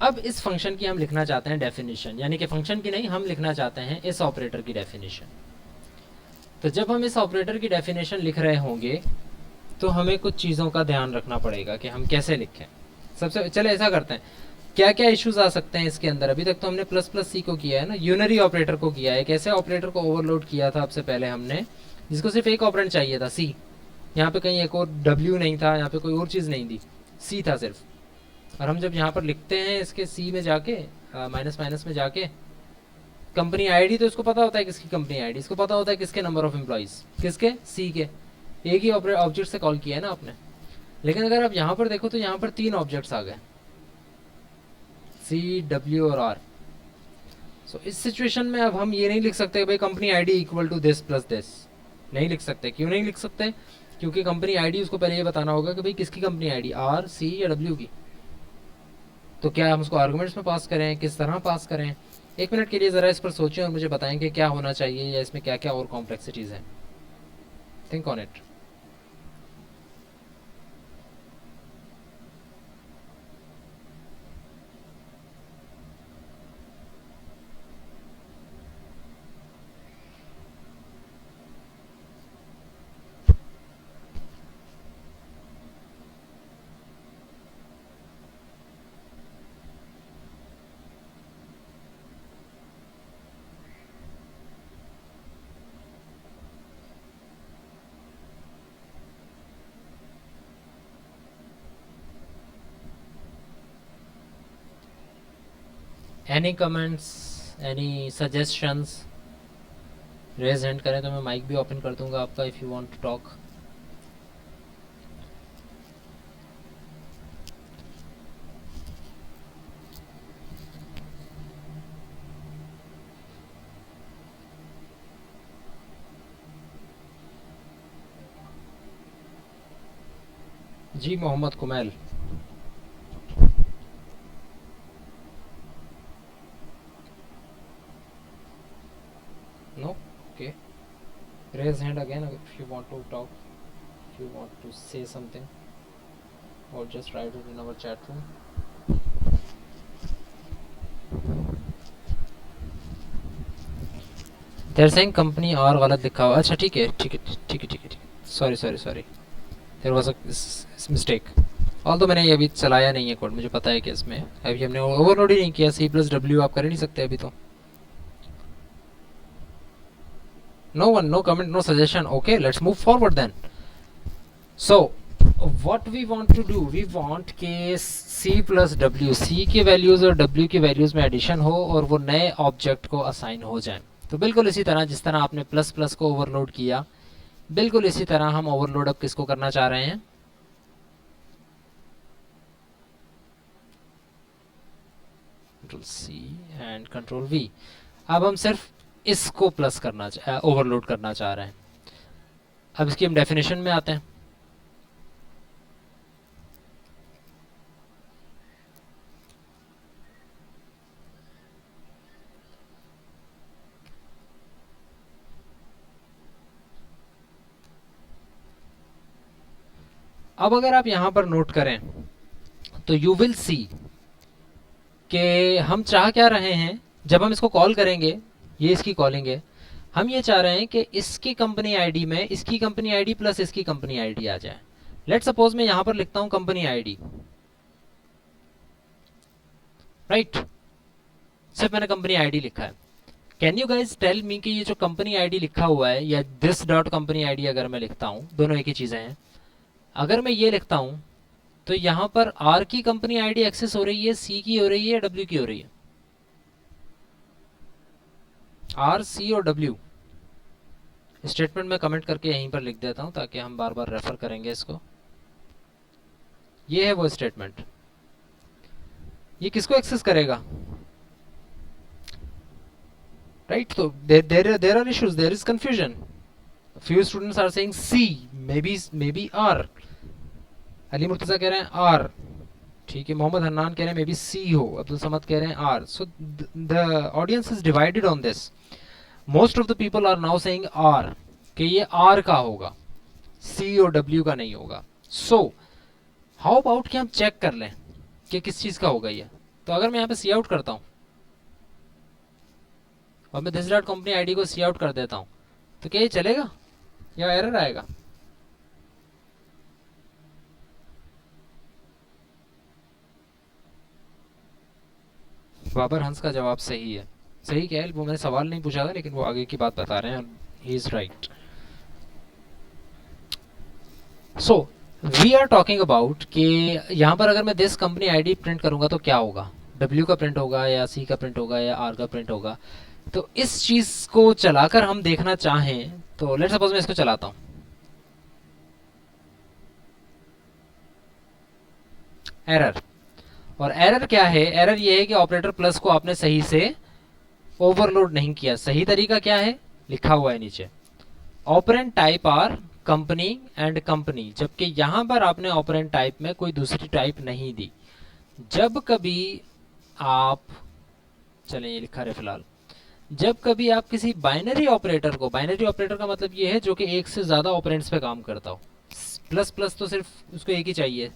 अब इस फंक्शन की हम लिखना चाहते हैं डेफिनेशन, यानी कि फंक्शन की नहीं, हम लिखना चाहते हैं इस ऑपरेटर की डेफिनेशन। तो जब हम इस ऑपरेटर की डेफिनेशन लिख रहे होंगे तो हमें कुछ चीज़ों का ध्यान रखना पड़ेगा कि हम कैसे लिखें। सबसे चले ऐसा करते हैं, क्या क्या इश्यूज आ सकते हैं इसके अंदर। अभी तक तो हमने प्लस प्लस सी को किया है ना, यूनरी ऑपरेटर को किया है। कैसे ऑपरेटर को ओवरलोड किया था सबसे पहले हमने, जिसको सिर्फ एक ऑपरेंड चाहिए था सी, यहाँ पे कहीं एक और W नहीं था, यहाँ पे कोई और चीज़ नहीं थी, सी था सिर्फ। और हम जब यहाँ पर लिखते हैं इसके सी में जाके माइनस माइनस में जाके कंपनी आईडी, तो इसको पता होता है किसकी कंपनी आईडी, इसको पता होता है किसके नंबर ऑफ एम्प्लॉयज़, किसके सी के, एक ही ऑब्जेक्ट से कॉल किया है ना आपने। लेकिन अगर आप यहाँ पर देखो तो यहाँ पर 3 ऑब्जेक्ट्स आ गए, C, W और R। सो इस सिचुएशन में अब हम ये नहीं लिख सकते भाई company ID equal to this plus this, नहीं लिख सकते। क्यों नहीं लिख सकते? क्योंकि कंपनी आईडी उसको पहले ये बताना होगा कि भाई किसकी कंपनी आईडी, आर, सी या डब्ल्यू की। तो क्या हम उसको आर्गुमेंट्स में पास करें, किस तरह पास करें? एक मिनट के लिए ज़रा इस पर सोचें और मुझे बताएं कि क्या होना चाहिए या इसमें क्या क्या और कॉम्प्लेक्सिटीज़ हैं। Think on it. Any comments, any suggestions? Raise hand करें तो मैं माइक भी ओपन कर दूंगा आपका, if you want to talk. जी Mohammad Kumail. No, okay. Raise hand again if you want to talk, if you want to say something, or just write it in our chat room. They're saying company R गलत लिखा हुआ। अच्छा ठीक है ठीक है ठीक है ठीक है ठीक है, sorry sorry sorry, there was a mistake. All तो मैंने ये अभी चलाया नहीं है कोड, मुझे पता है कि इसमें अभी हमने ओवरलोड ही नहीं किया। सी प्लस डब्ल्यू आप कर ही नहीं सकते अभी तो। No one, no comment, no suggestion. Okay, let's move forward then. So what we want to do, we want कि c plus w, c की वैल्यूज और w की वैल्यूज में एडिशन हो और वो नए ऑब्जेक्ट को असाइन हो जाए। तो बिल्कुल इसी तरह जिस तरह आपने प्लस प्लस को ओवरलोड किया, बिल्कुल इसी तरह हम ओवरलोड अब किसको करना चाह रहे हैं? Control C and control V. अब हम सिर्फ इसको प्लस करना ओवरलोड करना चाह रहे हैं। अब इसकी हम डेफिनेशन में आते हैं। अब अगर आप यहां पर नोट करें तो यू विल सी कि हम चाह क्या रहे हैं। जब हम इसको कॉल करेंगे, ये इसकी कॉलिंग है, हम ये चाह रहे हैं कि इसकी कंपनी आईडी में इसकी कंपनी आईडी प्लस इसकी कंपनी आईडी आ जाए। लेट सपोज मैं यहां पर लिखता हूं कंपनी आईडी, राइट, सिर्फ मैंने कंपनी आईडी लिखा है। Can you guys tell me कि ये जो कंपनी आईडी लिखा हुआ है या दिस डॉट कंपनी आईडी अगर मैं लिखता हूं, दोनों एक ही चीजें हैं। अगर मैं ये लिखता हूं तो यहां पर आर की कंपनी आईडी एक्सेस हो रही है, सी की हो रही है, डब्ल्यू की हो रही है? आर, सी और डब्ल्यू। स्टेटमेंट में कमेंट करके यहीं पर लिख देता हूं ताकि हम बार बार रेफर करेंगे इसको। ये है वो स्टेटमेंट। ये किसको एक्सेस करेगा, राइट? तो there are issues, there is confusion. Few students are saying C, maybe R. Ali Murtaza कह रहे हैं आर, ठीक है। मोहम्मद हन्नान कह रहे हैं मे बी सी हो। अब्दुल समद कह रहे हैं R. So the audience is divided on this. Most of the people are now saying R, कि ये आर का होगा, सी और डब्ल्यू का नहीं होगा। सो हाउ अबाउट कि हम चेक कर लें कि किस चीज का होगा ये। तो अगर मैं यहाँ पे सी आउट करता हूँ और मैं दिस डॉट कंपनी आईडी को सी आउट कर देता हूँ, तो क्या ये चलेगा या एरर आएगा? बाबर हंस का जवाब सही है। सही क्या है वो मैंने सवाल नहीं पूछा था, लेकिन वो आगे की बात बता रहे हैं। He is right. So we are talking about कि यहाँ पर अगर मैं दिस कंपनी आईडी प्रिंट करूंगा तो क्या होगा? डब्ल्यू का प्रिंट होगा या सी का प्रिंट होगा या आर का प्रिंट होगा? तो इस चीज को चलाकर हम देखना चाहें तो लेट्स सपोज मैं इसको चलाता हूं। एरर। और एरर क्या है? एरर ये है कि ऑपरेटर प्लस को आपने सही से ओवरलोड नहीं किया। सही तरीका क्या है? लिखा हुआ है नीचे, operand type are company and company, जबकि यहाँ पर आपने ऑपरेंड टाइप में कोई दूसरी टाइप नहीं दी। जब कभी आप, चलें ये लिखा रहे फिलहाल, जब कभी आप किसी बाइनरी ऑपरेटर को, बाइनरी ऑपरेटर का मतलब ये है जो कि एक से ज़्यादा ऑपरेंड्स पे काम करता हो, प्लस प्लस तो सिर्फ उसको एक ही चाहिए,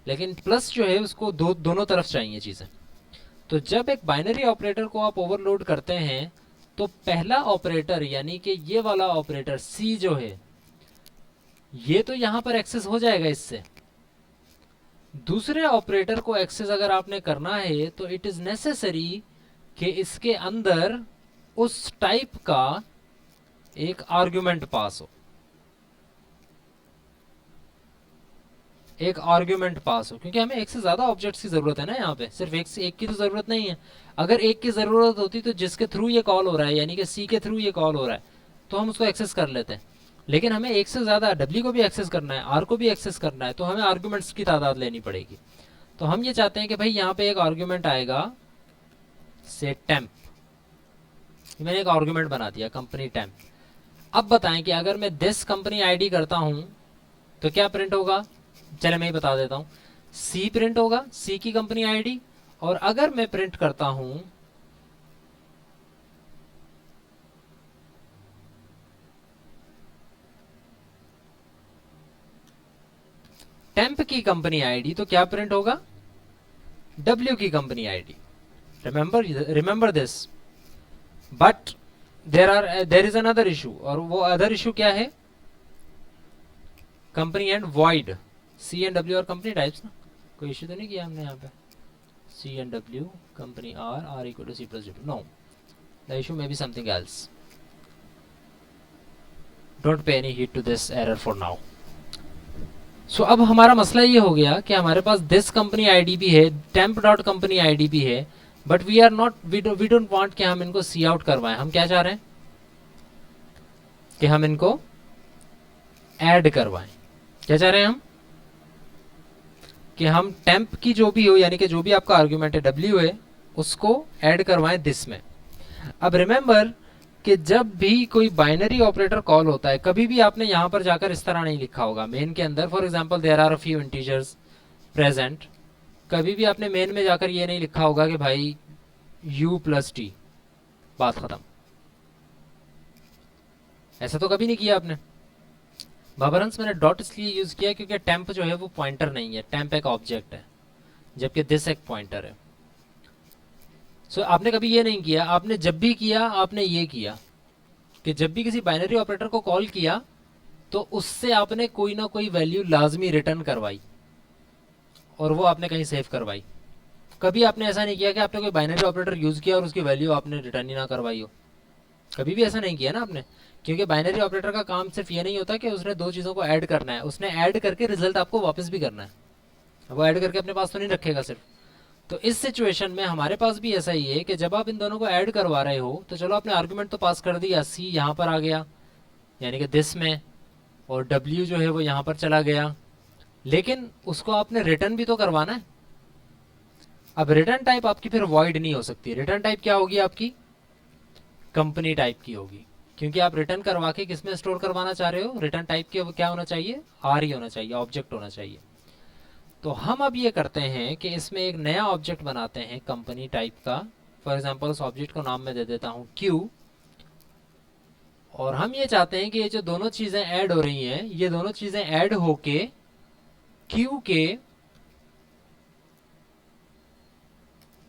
लेकिन प्लस जो है उसको दोनों तरफ चाहिए चीज़ें। तो जब एक बाइनरी ऑपरेटर को आप ओवरलोड करते हैं तो पहला ऑपरेटर यानी कि ये वाला ऑपरेटर सी जो है ये तो यहाँ पर एक्सेस हो जाएगा इससे। दूसरे ऑपरेटर को एक्सेस अगर आपने करना है तो इट इज़ नेसेसरी कि इसके अंदर उस टाइप का एक आर्गुमेंट पास हो, एक आर्गुमेंट पास हो, क्योंकि हमें एक से ज्यादा ऑब्जेक्ट्स की जरूरत है ना, यहाँ पे सिर्फ एक से एक की तो जरूरत नहीं है। अगर एक की जरूरत होती तो जिसके थ्रू ये कॉल हो रहा है यानी कि सी के थ्रू ये कॉल हो रहा है तो हम उसको एक्सेस कर लेते हैं, लेकिन हमें एक से ज्यादा डब्ल्यू को भी एक्सेस करना है, आर को भी एक्सेस करना है, तो हमें आर्ग्यूमेंट्स की तादाद लेनी पड़ेगी। तो हम ये चाहते हैं कि भाई यहाँ पे एक आर्ग्यूमेंट आएगा से टेम्प, मैंने एक आर्ग्यूमेंट बना दिया कंपनी टेम्प। अब बताएं कि अगर मैं दिस कंपनी आईडी करता हूं तो क्या प्रिंट होगा, चले मैं ही बता देता हूं, सी प्रिंट होगा, सी की कंपनी आईडी। और अगर मैं प्रिंट करता हूं टेम्प की कंपनी आईडी तो क्या प्रिंट होगा, डब्ल्यू की company ID. Remember this, but there is another issue, और वो अदर इशू क्या है, company and void C and W और कंपनी टाइप्स ना, कोई इशू तो नहीं किया हमने यहाँ पे, C and W company are equal to C plus W, no, the issue may be something else, don't pay any heed to this error for now. So अब हमारा मसला ये हो गया कि हमारे पास दिस कंपनी आईडी भी है, टेम्प डॉट कंपनी आईडी भी है, but we are not, we don't want कि हम इनको सी आउट करवाएं। हम क्या चाह रहे हैं कि हम इनको ऐड करवाएं। क्या चाह रहे हैं हम, कि हम टेम्प की जो भी हो यानी कि जो भी आपका आर्ग्यूमेंट है डब्ल्यू है उसको ऐड करवाएं दिस में। अब रिमेंबर कि जब भी कोई बाइनरी ऑपरेटर कॉल होता है, कभी भी आपने यहां पर जाकर इस तरह नहीं लिखा होगा मेन के अंदर, for example there are a few integers present, कभी भी आपने मेन में जाकर ये नहीं लिखा होगा कि भाई u प्लस टी, बात खत्म। ऐसा तो कभी नहीं किया आपने। बाबरंस मैंने डॉट इसलिए यूज किया क्योंकि टेम्प जो है वो पॉइंटर नहीं है, टेम्प एक ऑब्जेक्ट है जबकि दिस एक पॉइंटर है। सो आपने कभी ये नहीं किया, आपने जब भी किया आपने ये किया कि जब भी किसी बाइनरी ऑपरेटर को कॉल किया तो उससे आपने कोई ना कोई वैल्यू लाजमी रिटर्न करवाई और वो आपने कहीं सेव करवाई। कभी आपने ऐसा नहीं किया कि आपने कोई बाइनरी ऑपरेटर यूज किया और उसकी वैल्यू आपने रिटर्न ही ना करवाई हो, कभी भी ऐसा नहीं किया ना आपने, क्योंकि बाइनरी ऑपरेटर का काम सिर्फ ये नहीं होता कि उसने दो चीज़ों को ऐड करना है, उसने ऐड करके रिजल्ट आपको वापस भी करना है, वो ऐड करके अपने पास तो नहीं रखेगा सिर्फ। तो इस सिचुएशन में हमारे पास भी ऐसा ही है कि जब आप इन दोनों को ऐड करवा रहे हो तो चलो आपने आर्गुमेंट तो पास कर दिया, सी यहाँ पर आ गया यानी कि दिस में, और डब्ल्यू जो है वो यहाँ पर चला गया, लेकिन उसको आपने रिटर्न भी तो करवाना है। अब रिटर्न टाइप आपकी फिर वॉइड नहीं हो सकती, रिटर्न टाइप क्या होगी आपकी, कंपनी टाइप की होगी, क्योंकि आप रिटर्न करवा के किस में स्टोर करवाना चाह रहे हो, रिटर्न टाइप के क्या होना चाहिए, आर ही होना चाहिए, ऑब्जेक्ट होना चाहिए। तो हम अब ये करते हैं कि इसमें एक नया ऑब्जेक्ट बनाते हैं कंपनी टाइप का, फॉर एग्जांपल उस ऑब्जेक्ट को नाम में दे देता हूं Q, और हम ये चाहते हैं कि ये जो दोनों चीजें ऐड हो रही हैं ये दोनों चीजें ऐड होके Q के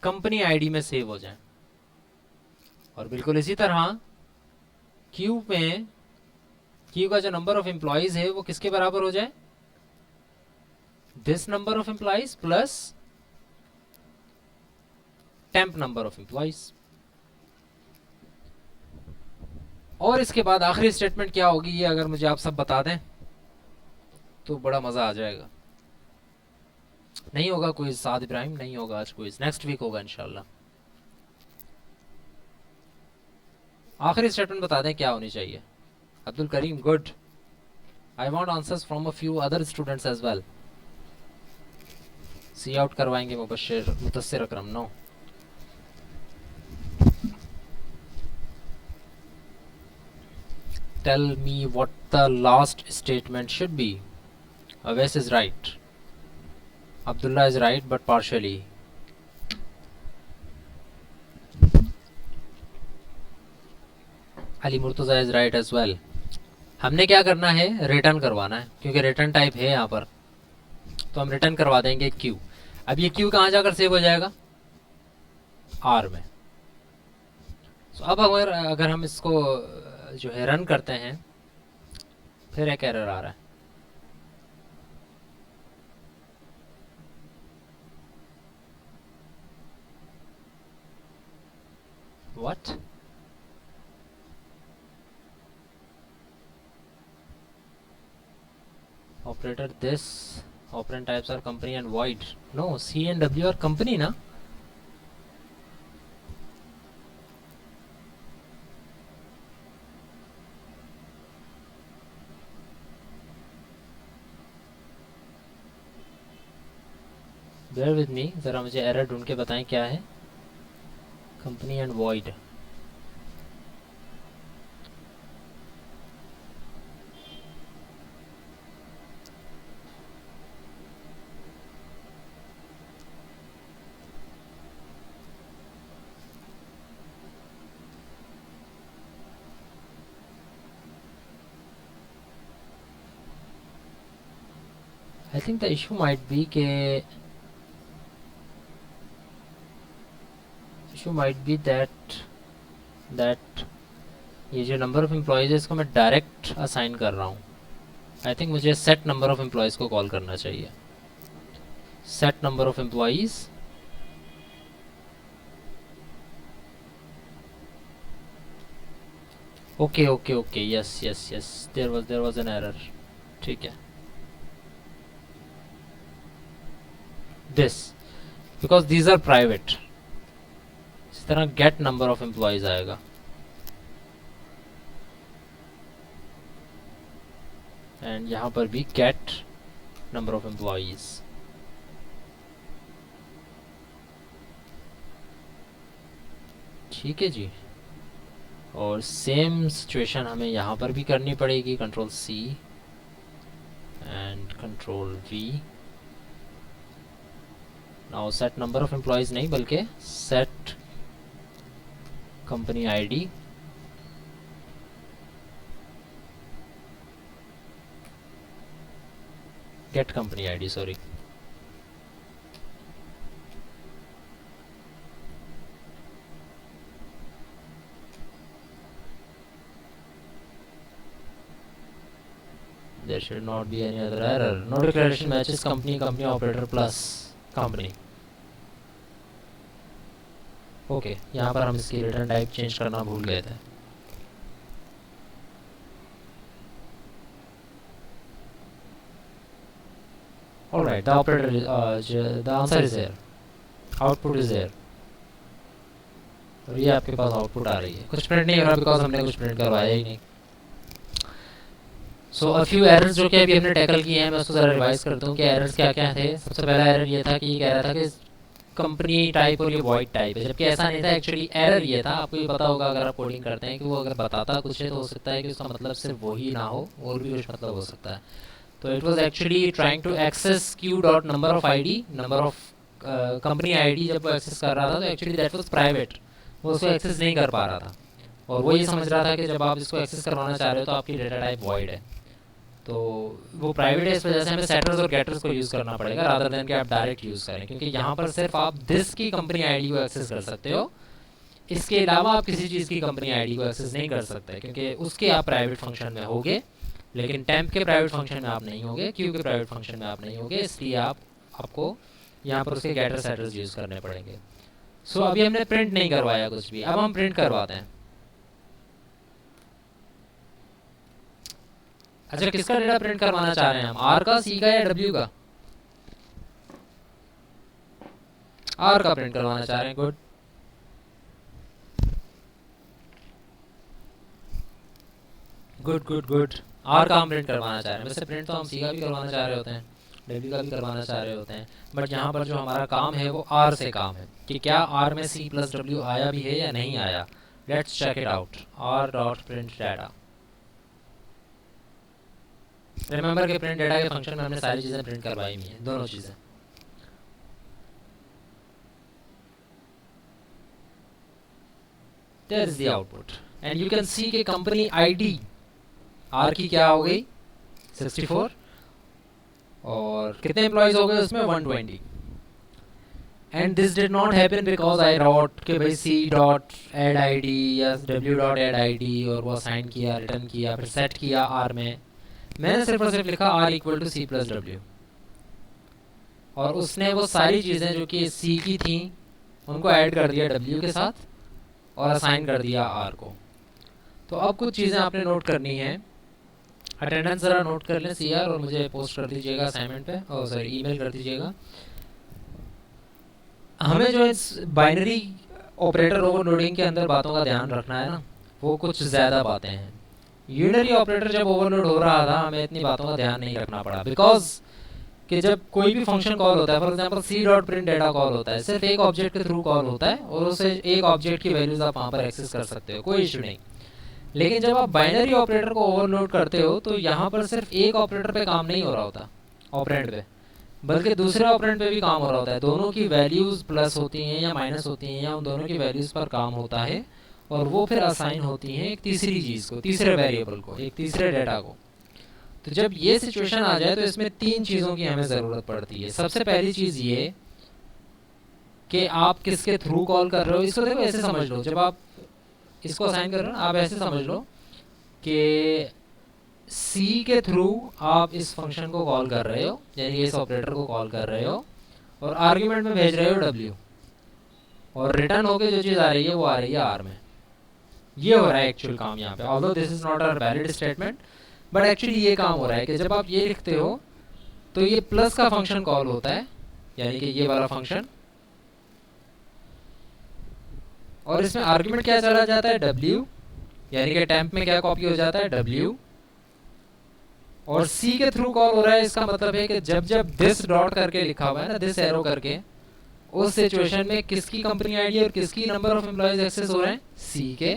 कंपनी आईडी में सेव हो जाए, और बिल्कुल इसी तरह Q में Q का जो नंबर ऑफ एम्प्लॉइज है वो किसके बराबर हो जाए, this number of employees plus temp number of employees। और इसके बाद आखिरी स्टेटमेंट क्या होगी ये अगर मुझे आप सब बता दें तो बड़ा मजा आ जाएगा। नहीं होगा क्विज साद इब्राहिम, नहीं होगा आज क्विज, नेक्स्ट वीक होगा इंशाल्लाह। आखिरी स्टेटमेंट बता दें क्या होनी चाहिए। Abdul Karim, good, I want answers from a few other students as well. C out करवाएंगे Mudassir Akram, no. tell me what the last statement should be. Awais is right. Abdullah is right, but partially. Ali Murtaza is right as well. हमने क्या करना है, return करवाना है, क्योंकि return type है यहाँ पर, तो हम रिटर्न करवा देंगे क्यू. अब ये क्यू कहाँ जाकर सेव हो जाएगा, आर में. तो अब अगर हम इसको जो है रन करते हैं, फिर एक एरर आ रहा है. What? Operator this operand types are company and void. No, C and W are company na. Bear with me, जरा मुझे एरर ढूंढ के बताएं क्या है. Company and void. I think the issue might be that ये जो नंबर ऑफ एम्प्लॉयज़ है इसको मैं डायरेक्ट असाइन कर रहा हूँ. आई थिंक मुझे सेट नंबर ऑफ एम्प्लॉयज़ को कॉल करना चाहिए. Set number of employees. Okay okay okay, yes yes yes, there was an error. ठीक है. This because these are private. इस तरह गेट नंबर ऑफ एम्प्लॉयज़ आएगा. एंड यहाँ पर भी गेट नंबर ऑफ एम्प्लॉयज़. ठीक है जी. और सेम सिचुएशन हमें यहाँ पर भी करनी पड़ेगी. Control C and control V. Now set number of employees नहीं, बल्कि set company ID. Get company ID, sorry. There should not be any other error. No declaration matches company operator plus company. Okay, यहाँ पर हम इसकी return type change करना भूल गए थे. Alright, the operator, the answer is there. Output is there. और ये आपके पास आउटपुट आ रही है. कुछ प्रिंट नहीं हो रहा बिकॉज हमने कुछ प्रिंट करवाया ही नहीं. सो अ फ्यू एरर्स जो कि अभी हमने टैकल किए हैं, मैं उसको ज़रा रिवाइज करता हूँ कि एरर्स क्या क्या थे. सबसे पहला एरर ये था कि ये कह रहा था कि कंपनी टाइप और ये वॉइड टाइप है, जबकि ऐसा नहीं था. एक्चुअली एरर ये था, आपको ये पता होगा अगर आप कोडिंग करते हैं, कि वो अगर बताता कुछ है तो हो सकता है कि उसका मतलब सिर्फ वही ना हो, और भी कुछ मतलब हो सकता है. तो it was actually trying to access Q dot number of ID, number of company ID. जब वो एक्सेस कर रहा था तो एक्चुअली दैट वाज प्राइवेट, वो उसको एक्सेस नहीं कर पा रहा था. और वो ये समझ रहा था कि जब आप इसको एक्सेस करवाना चाह रहे हो तो आपकी डेटा टाइप वॉइड है. तो वो प्राइवेट है, इस वजह से हमें सेटर्स और गेटर्स को यूज़ करना पड़ेगा रादर देन कि आप डायरेक्ट यूज़ करें, क्योंकि यहाँ पर सिर्फ आप दिस की कंपनी आईडी को एक्सेस कर सकते हो. इसके अलावा आप किसी चीज़ की कंपनी आईडी को एक्सेस नहीं कर सकते, क्योंकि उसके आप प्राइवेट फंक्शन में होगे, लेकिन टेम्प के प्राइवेट फंक्शन में आप नहीं होगे, क्यू के प्राइवेट फंक्शन में आप नहीं होगे. इसलिए आपको यहाँ पर उसके गेटर सेटर्स यूज़ करने पड़ेंगे. सो अभी हमने प्रिंट नहीं करवाया कुछ भी, अब हम प्रिंट करवाते हैं. अच्छा, किसका डेटा प्रिंट करवाना चाह रहे हैं हम, आर का, सी का या डब्ल्यू का? आर का प्रिंट करवाना चाह रहे हैं. Good. Good good good. R का हम प्रिंट करवाना चाह रहे हैं. वैसे प्रिंट तो हम सी का भी करवाना चाह रहे होते हैं, डब्ल्यू का भी करवाना चाह रहे होते हैं, बट यहाँ पर जो हमारा काम है वो आर से काम है कि क्या आर में सी प्लस डब्ल्यू आया भी है या नहीं आया. Let's check it out. R dot print data. Remember के प्रिंट डेटा के फंक्शन में हमने सारी चीज़ें प्रिंट करवाई हुई हैं, दोनों चीज़ें। There is the output and you can see कि कंपनी आईडी आर की क्या हो गई 64 और कितने एम्प्लॉयज हो गए उसमें 120। And this did not happen because I wrote कि भाई C dot add I D या W dot add I D और वो असाइन किया, रिटर्न किया, फिर सेट किया आर में। मैंने सिर्फ और सिर्फ लिखा R equal to C plus W और उसने वो सारी चीज़ें जो कि सी की थी उनको ऐड कर दिया डब्ल्यू के साथ और असाइन कर दिया आर को। तो अब कुछ चीज़ें आपने नोट करनी है। अटेंडेंस ज़रा नोट कर लें सी आर और मुझे पोस्ट कर दीजिएगा असाइनमेंट पे, और सॉरी ईमेल कर दीजिएगा। हमें जो इस बाइनरी ऑपरेटर ओवरलोडिंग के अंदर बातों का ध्यान रखना है ना, वो कुछ ज़्यादा बातें हैं। यूनिटरी ऑपरेटर जब ओवरलोड हो रहा था हमें इतनी बातों का ध्यान नहीं रखना पड़ा, बिकॉज कि जब कोई भी फंक्शन कॉल होता है, for example C dot print data call होता है, सिर्फ एक ऑब्जेक्ट के थ्रू कॉल होता है और उसे एक ऑब्जेक्ट की वैल्यूज आप वहाँ पर एक्सेस कर सकते हो, कोई इशू नहीं। लेकिन जब आप बाइनरी ऑपरेटर को ओवरलोड करते हो तो यहाँ पर सिर्फ एक ऑपरेटर पे काम नहीं हो रहा होता, ऑपरेंड पे, बल्कि दूसरे ऑपरेंड पे भी काम हो रहा होता है। दोनों की वैल्यूज प्लस होती हैं या माइनस होती हैं या उन दोनों की वैल्यूज पर काम होता है और वो फिर असाइन होती हैं एक तीसरी चीज़ को, तीसरे वेरिएबल को, एक तीसरे डेटा को। तो जब ये सिचुएशन आ जाए तो इसमें तीन चीज़ों की हमें ज़रूरत पड़ती है। सबसे पहली चीज़ ये कि आप किसके थ्रू कॉल कर रहे हो। इसको देखो ऐसे समझ लो, जब आप इसको असाइन कर रहे हो आप ऐसे समझ लो कि सी के थ्रू आप इस फंक्शन को कॉल कर रहे हो, यानी इस ऑपरेटर को कॉल कर रहे हो और आर्ग्यूमेंट में भेज रहे हो डब्ल्यू और रिटर्न होके जो चीज़ आ रही है वो आ रही है आर में। ये हो रहा है एक्चुअल काम यहाँ पे, although this is not a valid statement, but actually ये काम हो रहा है कि जब आप ये लिखते हो तो ये प्लस का फंक्शन कॉल होता है, यानी कि ये वाला फंक्शन, और इसमें आर्ग्यूमेंट क्या चला जाता है डब्ल्यू, यानी कि टेम्प में क्या कॉपी हो जाता है डब्ल्यू, और सी के थ्रू कॉल हो रहा है। इसका मतलब है कि जब जब दिस डॉट करके लिखा हुआ है ना, दिस एरो करके, उस सिचुएशन में किसकी कंपनी आईडी और किसकी नंबर ऑफ एम्प्लॉयज एक्सेस हो रहे हैं, सी के,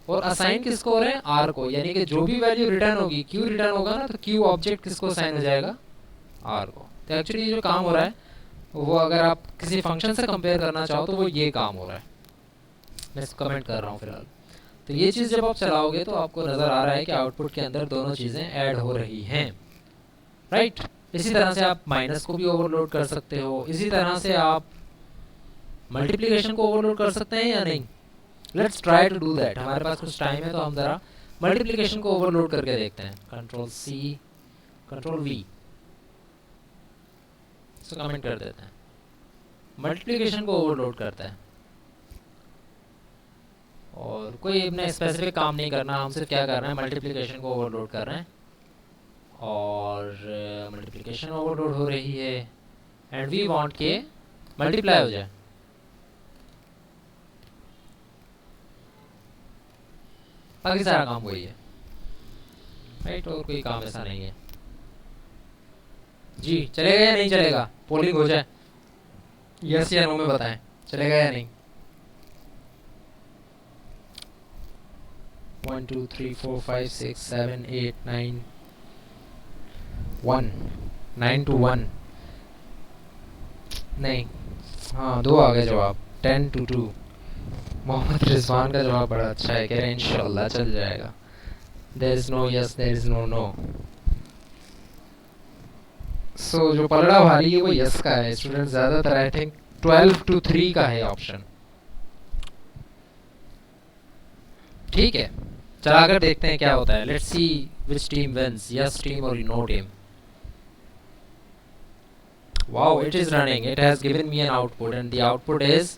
और असाइन किसको हो रहे हैं, आर को, यानी कि जो भी वैल्यू रिटर्न होगी, क्यू रिटर्न होगा ना, तो क्यू ऑब्जेक्ट किसको असाइन हो जाएगा, आर को। तो एक्चुअली जो काम हो रहा है वो अगर आप किसी फंक्शन से कंपेयर करना चाहो तो वो ये काम हो रहा है। मैं इसको कमेंट कर रहा हूँ फिलहाल। तो ये चीज़ जब आप चलाओगे तो आपको नज़र आ रहा है कि आउटपुट के अंदर दोनों चीज़ें ऐड हो रही हैं, राइट। इसी तरह से आप माइनस को भी ओवरलोड कर सकते हो, इसी तरह से आप मल्टीप्लिकेशन को ओवरलोड कर सकते हैं या नहीं। Let's try to do that. हमारे पास कुछ टाइम है तो हम ज़रा मल्टीप्लिकेशन को ओवरलोड करके देखते हैं। कंट्रोल सी, कंट्रोल वी, इसको कमेंट कर देते हैं। मल्टीप्लिकेशन को ओवरलोड करता है और कोई अपना स्पेसिफिक काम नहीं करना, हम सिर्फ क्या कर रहे हैं, मल्टीप्लिकेशन को ओवरलोड कर रहे हैं और मल्टीप्लिकेशन ओवरलोड हो रही है एंड वी वांट के मल्टीप्लाई हो जाए। बाकी सारा काम वही है, राइट, और कोई काम ऐसा नहीं है। जी चलेगा या नहीं चलेगा, पोलिंग हो जाए, यस या नो में बताएं, चलेगा या नहीं। 1 2 3 4 5 6 7 8 9 1 9 to 1 नहीं, हाँ दो आ गए जवाब, 10 to 2। मोहम्मद रिजवान का जवाब बड़ा अच्छा है, कह रहे हैं इंशाल्लाह चल जाएगा। There is no yes, there is no no. So जो पलड़ा भारी है वो यस का है स्टूडेंट, ज़्यादातर आई थिंक 12 to 3 का है ऑप्शन। ठीक है, चलाकर देखते हैं क्या होता है। Let's see which team wins, yes team और no team. Wow, it is running. It has given me an output and the output is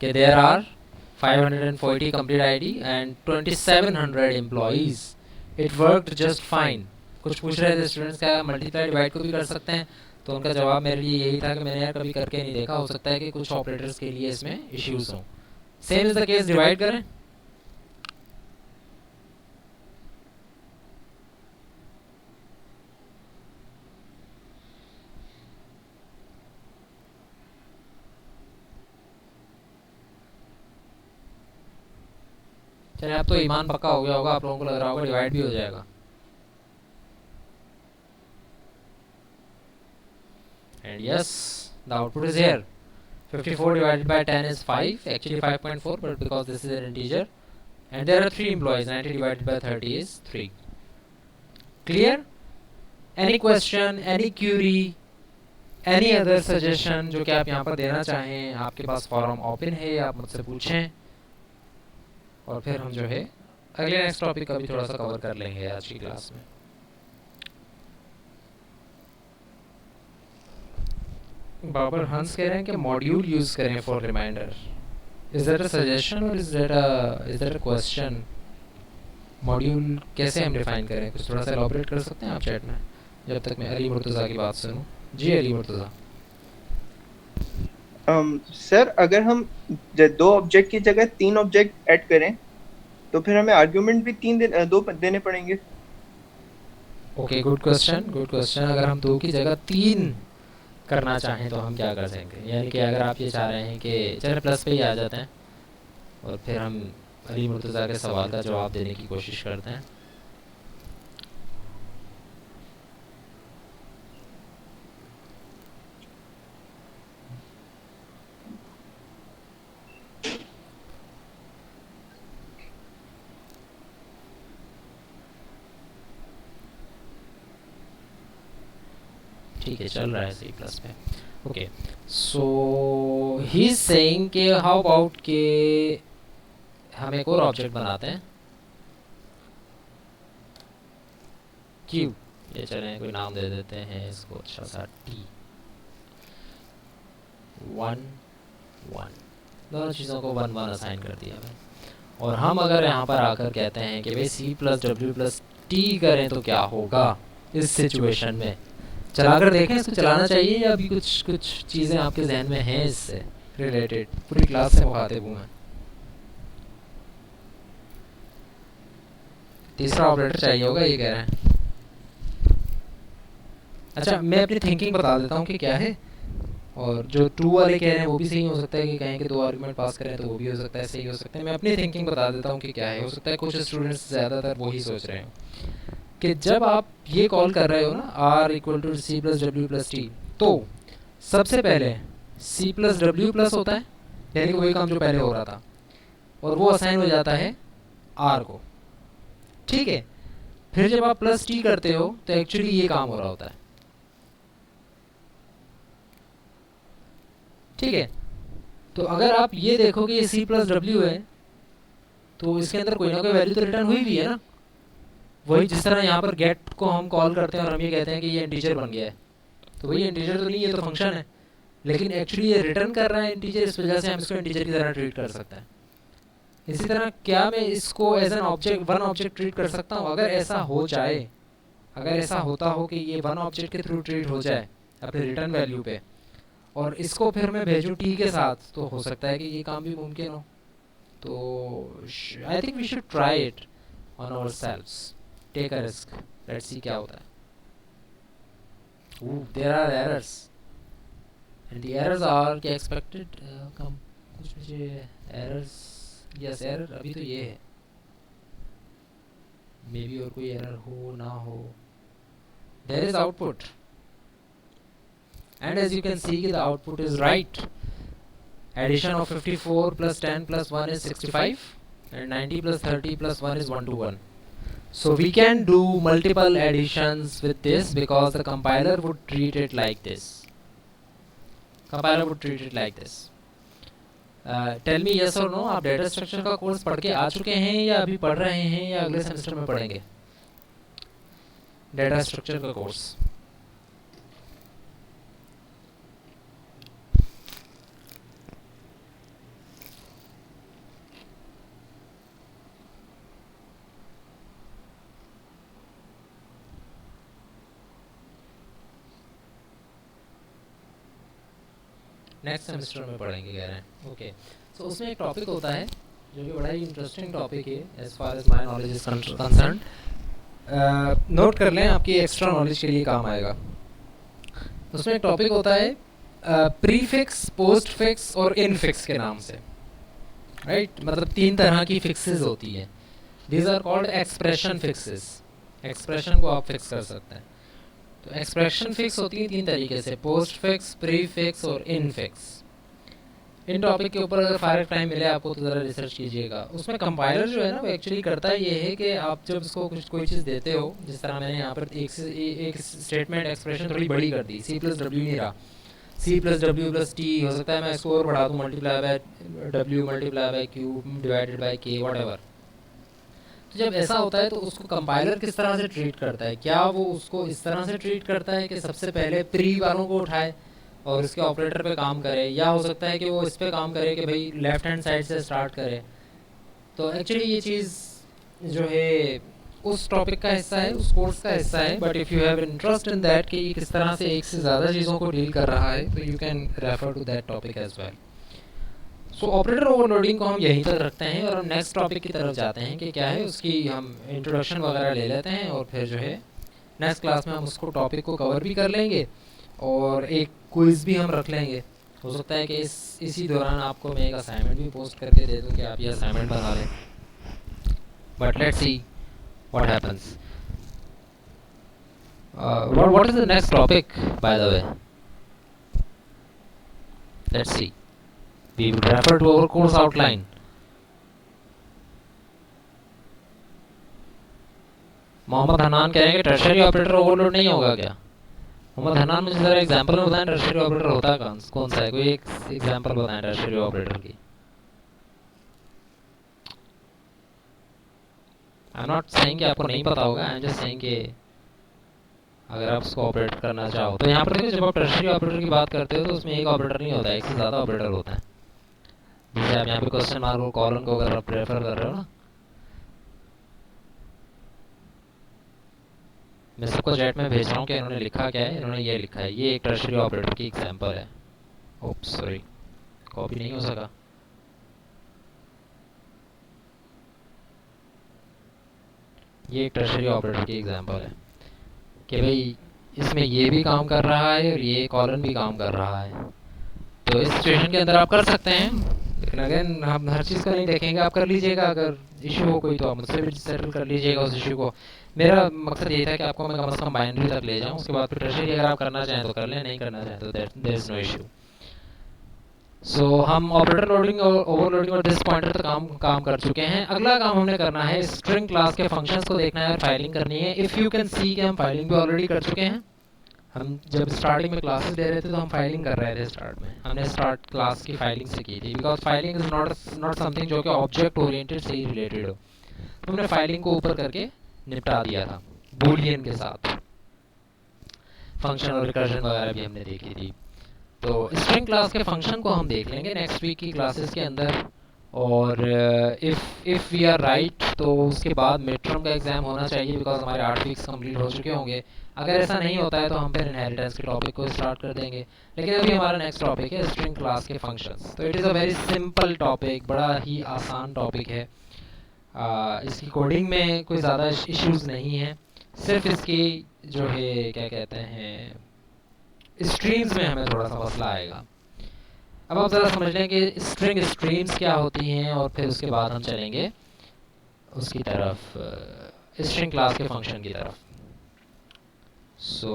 that there are 540 complete ID and 2700 employees. It worked just fine. कुछ पूछ रहे थे students क्या multiply divide को भी कर सकते हैं, तो उनका जवाब मेरे लिए यही था कि मैंने यार कभी करके नहीं देखा, हो सकता है कि कुछ ऑपरेटर्स के लिए इसमें इश्यूज हों। Same is the case, divide करें। चलिए अब तो ईमान पक्का हो गया होगा, आप लोगों को लग रहा होगा डिवाइड भी हो जाएगा। and yes, the output is here. 54 divided by 10 is 5, actually 5.4, but because this is an integer, and there are 3 employees, 90 divided by 30 is 3. Clear? Any question, any query, any other suggestion जो कि आप यहाँ पर देना चाहें, आपके पास forum open है, आप मुझसे पूछें, और फिर हम जो है अगले नेक्स्ट टॉपिक का भी थोड़ा सा कवर कर लेंगे आज की क्लास में. बाबर हंस कह रहे हैं कि मॉड्यूल यूज करें for reminder. Is that a suggestion और is that a question? Module कैसे हम डिफाइन करें, कुछ थोड़ा सा एलॉबरेट कर सकते हैं आप चैट में, जब तक मैं अली मुर्तज़ा की बात सुनूं. जी अली मुर्तज़ा. सर अगर हम 2 ऑब्जेक्ट की जगह 3 ऑब्जेक्ट ऐड करें तो फिर हमें आर्गुमेंट भी 2 देने पड़ेंगे. Okay, good question, good question. अगर हम 2 की जगह 3 करना चाहें तो हम क्या कर सकेंगे? यानी कि अगर आप ये चाह रहे हैं कि चलो प्लस पे ही आ जाते हैं और फिर हम अली मुर्तज़ा के सवाल का जवाब देने की कोशिश करते हैं. ठीक है, चल रहा है सी प्लस में. Okay, so he is saying कि हाउ अबाउट के हम एक और ऑब्जेक्ट बनाते हैं क्यू. ये चलें कोई नाम दे देते हैं इसको अच्छा सा टी. 1 1 दोनों चीज़ों को 1 1 असाइन कर दिया मैंने. और हम अगर यहाँ पर आकर कहते हैं कि भाई C plus W plus T करें तो क्या होगा इस सिचुएशन में. चलाकर देखें, इसको चलाना चाहिए या अभी कुछ चीज़ें आपके जहन में हैं इससे रिलेटेड? पूरी क्लास से मुखातिब हूँ मैं. तीसरा ऑपरेटर चाहिए होगा ये कह रहे हैं. अच्छा, मैं अपनी थिंकिंग बता देता हूँ कि क्या है. और जो 2 वाले कह रहे हैं वो भी सही हो सकता है कि कहें कि 2 आर्गुमेंट पास करें तो वो भी हो सकता है, सही हो सकता है. मैं अपनी थिंकिंग बता देता हूँ कि क्या है. हो सकता है कुछ स्टूडेंट्स ज़्यादातर वही सोच रहे हो कि जब आप ये कॉल कर रहे हो ना r equal to C plus W plus T, तो सबसे पहले c प्लस डब्ल्यू प्लस होता है, यानी कि वही काम जो पहले हो रहा था, और वो असाइन हो जाता है r को. ठीक है, फिर जब आप प्लस टी करते हो तो एक्चुअली ये काम हो रहा होता है. ठीक है, तो अगर आप ये देखो कि ये c प्लस डब्ल्यू है तो इसके अंदर कोई ना कोई वैल्यू तो रिटर्न हुई भी है ना. वही जिस तरह यहाँ पर गेट को हम कॉल करते हैं और हम ये कहते हैं कि ये इंटीजर बन गया है, तो वही इंटीजर तो नहीं, ये तो फंक्शन है, लेकिन एक्चुअली ये रिटर्न कर रहा है इंटीजर, इस वजह से हम इसको इंटीजर की तरह ट्रीट कर सकते हैं. इसी तरह क्या मैं इसको as an object 1 object treat कर सकता हूँ? अगर ऐसा हो जाए, अगर ऐसा होता हो कि ये 1 ऑब्जेक्ट के थ्रू ट्रीट हो जाए अपने रिटर्न वैल्यू पे, और इसको फिर मैं भेजूँ टी के साथ, तो हो सकता है कि ये काम भी मुमकिन हो. तो I think we should try it on ourselves. Take a risk, let's see क्या होता है. There are errors and the errors are क्या एक्सपेक्टेड. कम कुछ मुझे एरर्स, यस एरर अभी तो ये है, मे बी और कोई एरर हो ना हो. There is output and as you can see the output is right. Addition of 54 plus 10 plus 1 is 65 and 90 plus 30 plus 1 is 1 to 1. So we can do multiple additions with this because the compiler would treat it like this. Compiler would treat it like this. Tell me yes or no, आप data structure का course पढ़ के आ चुके हैं या अभी पढ़ रहे हैं या अगले सेमेस्टर में पढ़ेंगे डेटा स्ट्रक्चर का कोर्स? नेक्स्ट सेमेस्टर में पढ़ेंगे कह रहे हैं. ओके, सो उसमें एक टॉपिक होता है जो कि बड़ा ही इंटरेस्टिंग टॉपिक है as far as my knowledge is concern. Note कर लें, आपकी एक्स्ट्रा नॉलेज के लिए काम आएगा. उसमें एक टॉपिक होता है प्रीफिक्स, पोस्टफिक्स और इनफिक्स के नाम से. राइट, मतलब 3 तरह की फिक्सेस होती हैं. These are called expression fixes. Expression को आप फिक्स कर सकते हैं. तो एक्सप्रेशन फिक्स होती है तीन तरीके से, पोस्ट फिक्स, प्री फिक्स और इन फिक्स। इन टॉपिक के ऊपर अगर फायर टाइम मिले आपको तो ज़रा रिसर्च कीजिएगा। उसमें कंपाइलर जो है ना वो एक्चुअली करता ये है कि आप जब उसको कुछ कोई चीज़ देते हो, जिस तरह मैंने यहाँ पर एक स्टेटमेंट एक्सप्रेशन थोड़ी बड़ी कर दी, सी प्लस डब्ल्यू नहीं रहा, C plus W plus T हो सकता है, मैं इसको और बढ़ा दूँ, multiply by W multiply by Q divided by K what. तो जब ऐसा होता है तो उसको कंपाइलर किस तरह से ट्रीट करता है, क्या वो उसको इस तरह से ट्रीट करता है कि सबसे पहले प्री वालों को उठाए और इसके ऑपरेटर पे काम करे, या हो सकता है कि वो इस पे काम करे कि भाई लेफ्ट हैंड साइड से स्टार्ट करे। तो एक्चुअली ये चीज़ जो है उस टॉपिक का हिस्सा है, उस कोर्स का हिस्सा है, but if you have interest in that कि ये किस तरह से एक से ज़्यादा चीज़ों को डील कर रहा है, तो you can refer to that topic as well. So operator overloading को हम यहीं तक रखते हैं और हम नेक्स्ट टॉपिक की तरफ जाते हैं कि क्या है उसकी हम इंट्रोडक्शन वगैरह ले लेते हैं, और फिर जो है नेक्स्ट क्लास में हम उसको टॉपिक को कवर भी कर लेंगे और एक क्विज़ भी हम रख लेंगे। हो सकता है कि इसी दौरान आपको मैं एक असाइनमेंट भी पोस्ट करके दे दूँ कि आप ये असाइनमेंट बना लें, but let's see what happens. What is the next topic, by the way? Let's see. We will refer to our course outline. Mohammad Hanan कह रहे हैं कि टर्शरी ऑपरेटर ओवरलोड नहीं होगा क्या? मोहम्मद हनान मुझे ज़रा एग्जांपल में बताएं, टर्शरी ऑपरेटर होता कौन सा है, कोई एक एग्जांपल बताएं टर्शरी ऑपरेटर की। आई एम नॉट सेइंग कि आपको नहीं पता होगा, आई एम जस्ट सेइंग कि अगर आप उसको ऑपरेट करना चाहो तो यहाँ पर देखो, जब आप टर्शरी ऑपरेटर की बात करते हो तो उसमें एक ऑपरेटर नहीं होता है, एक से ज़्यादा ऑपरेटर होता है। जैसे आप यहाँ पे क्वेश्चन मार्क और कॉलन को अगर आप रेफर कर रहे हो ना, मैं सबको चैट में भेज रहा हूँ कि इन्होंने लिखा क्या है। इन्होंने ये लिखा है, ये एक टर्शरी ऑपरेटर की एग्जांपल है। ओप्स सॉरी, कॉपी नहीं हो सका। ये एक टर्शरी ऑपरेटर की एग्जांपल है कि भाई इसमें ये भी काम कर रहा है और ये कॉलन भी काम कर रहा है। तो इस सिचुएशन के अंदर आप कर सकते हैं, लेकिन अगेन हम हर चीज़ का नहीं देखेंगे। आप कर लीजिएगा, अगर इशू हो कोई तो आप मुझसे भी सेटल कर लीजिएगा उस इशू को। मेरा मकसद ये था कि आपको मैं कम से कम बाइनरी तक ले जाऊँ, उसके बाद फिर टर्शरी अगर आप करना चाहें तो कर लें, नहीं करना चाहें तो देयर इज़ नो इशू। सो हम ऑपरेटर लोडिंग और ओवरलोडिंग और दिस पॉइंटर तक काम कर चुके हैं। अगला काम हमने करना है स्ट्रिंग क्लास के फंक्शंस को देखना है और फाइलिंग करनी है। इफ़ यू कैन सी कि हम फाइलिंग भी ऑलरेडी कर चुके हैं। हम जब स्टार्टिंग में क्लासेस दे रहे थे तो हम फाइलिंग कर रहे थे। स्टार्ट में हमने स्टार्ट क्लास की फाइलिंग से की थी, because filing is not something जो कि ऑब्जेक्ट ओरिएंटेड से ही रिलेटेड हो। तो हमने फाइलिंग को ऊपर करके निपटा दिया था बूलियन के साथ। फंक्शन और रिकर्जन वगैरह भी हमने देखी थी। तो स्ट्रिंग क्लास के फंक्शन को हम देख लेंगे नेक्स्ट वीक की क्लासेस के अंदर। और इफ़ वी आर राइट तो उसके बाद मिड टर्म का एग्ज़ाम होना चाहिए, बिकॉज हमारे 8 वीक्स कंप्लीट हो चुके होंगे। अगर ऐसा नहीं होता है तो हम फिर इनहेरिटेंस के टॉपिक को स्टार्ट कर देंगे। लेकिन अभी हमारा नेक्स्ट टॉपिक है स्ट्रिंग क्लास के फंक्शंस। तो it is a very simple topic, बड़ा ही आसान टॉपिक है। इसकी कोडिंग में कोई ज़्यादा इश्यूज़ नहीं है, सिर्फ इसकी जो है क्या कहते हैं स्ट्रीम्स में हमें थोड़ा सा मसला आएगा। अब आप ज़रा समझ लें कि स्ट्रिंग स्ट्रीम्स क्या होती हैं, और फिर उसके बाद हम चलेंगे उसकी तरफ, स्ट्रिंग क्लास के फंक्शन की तरफ। So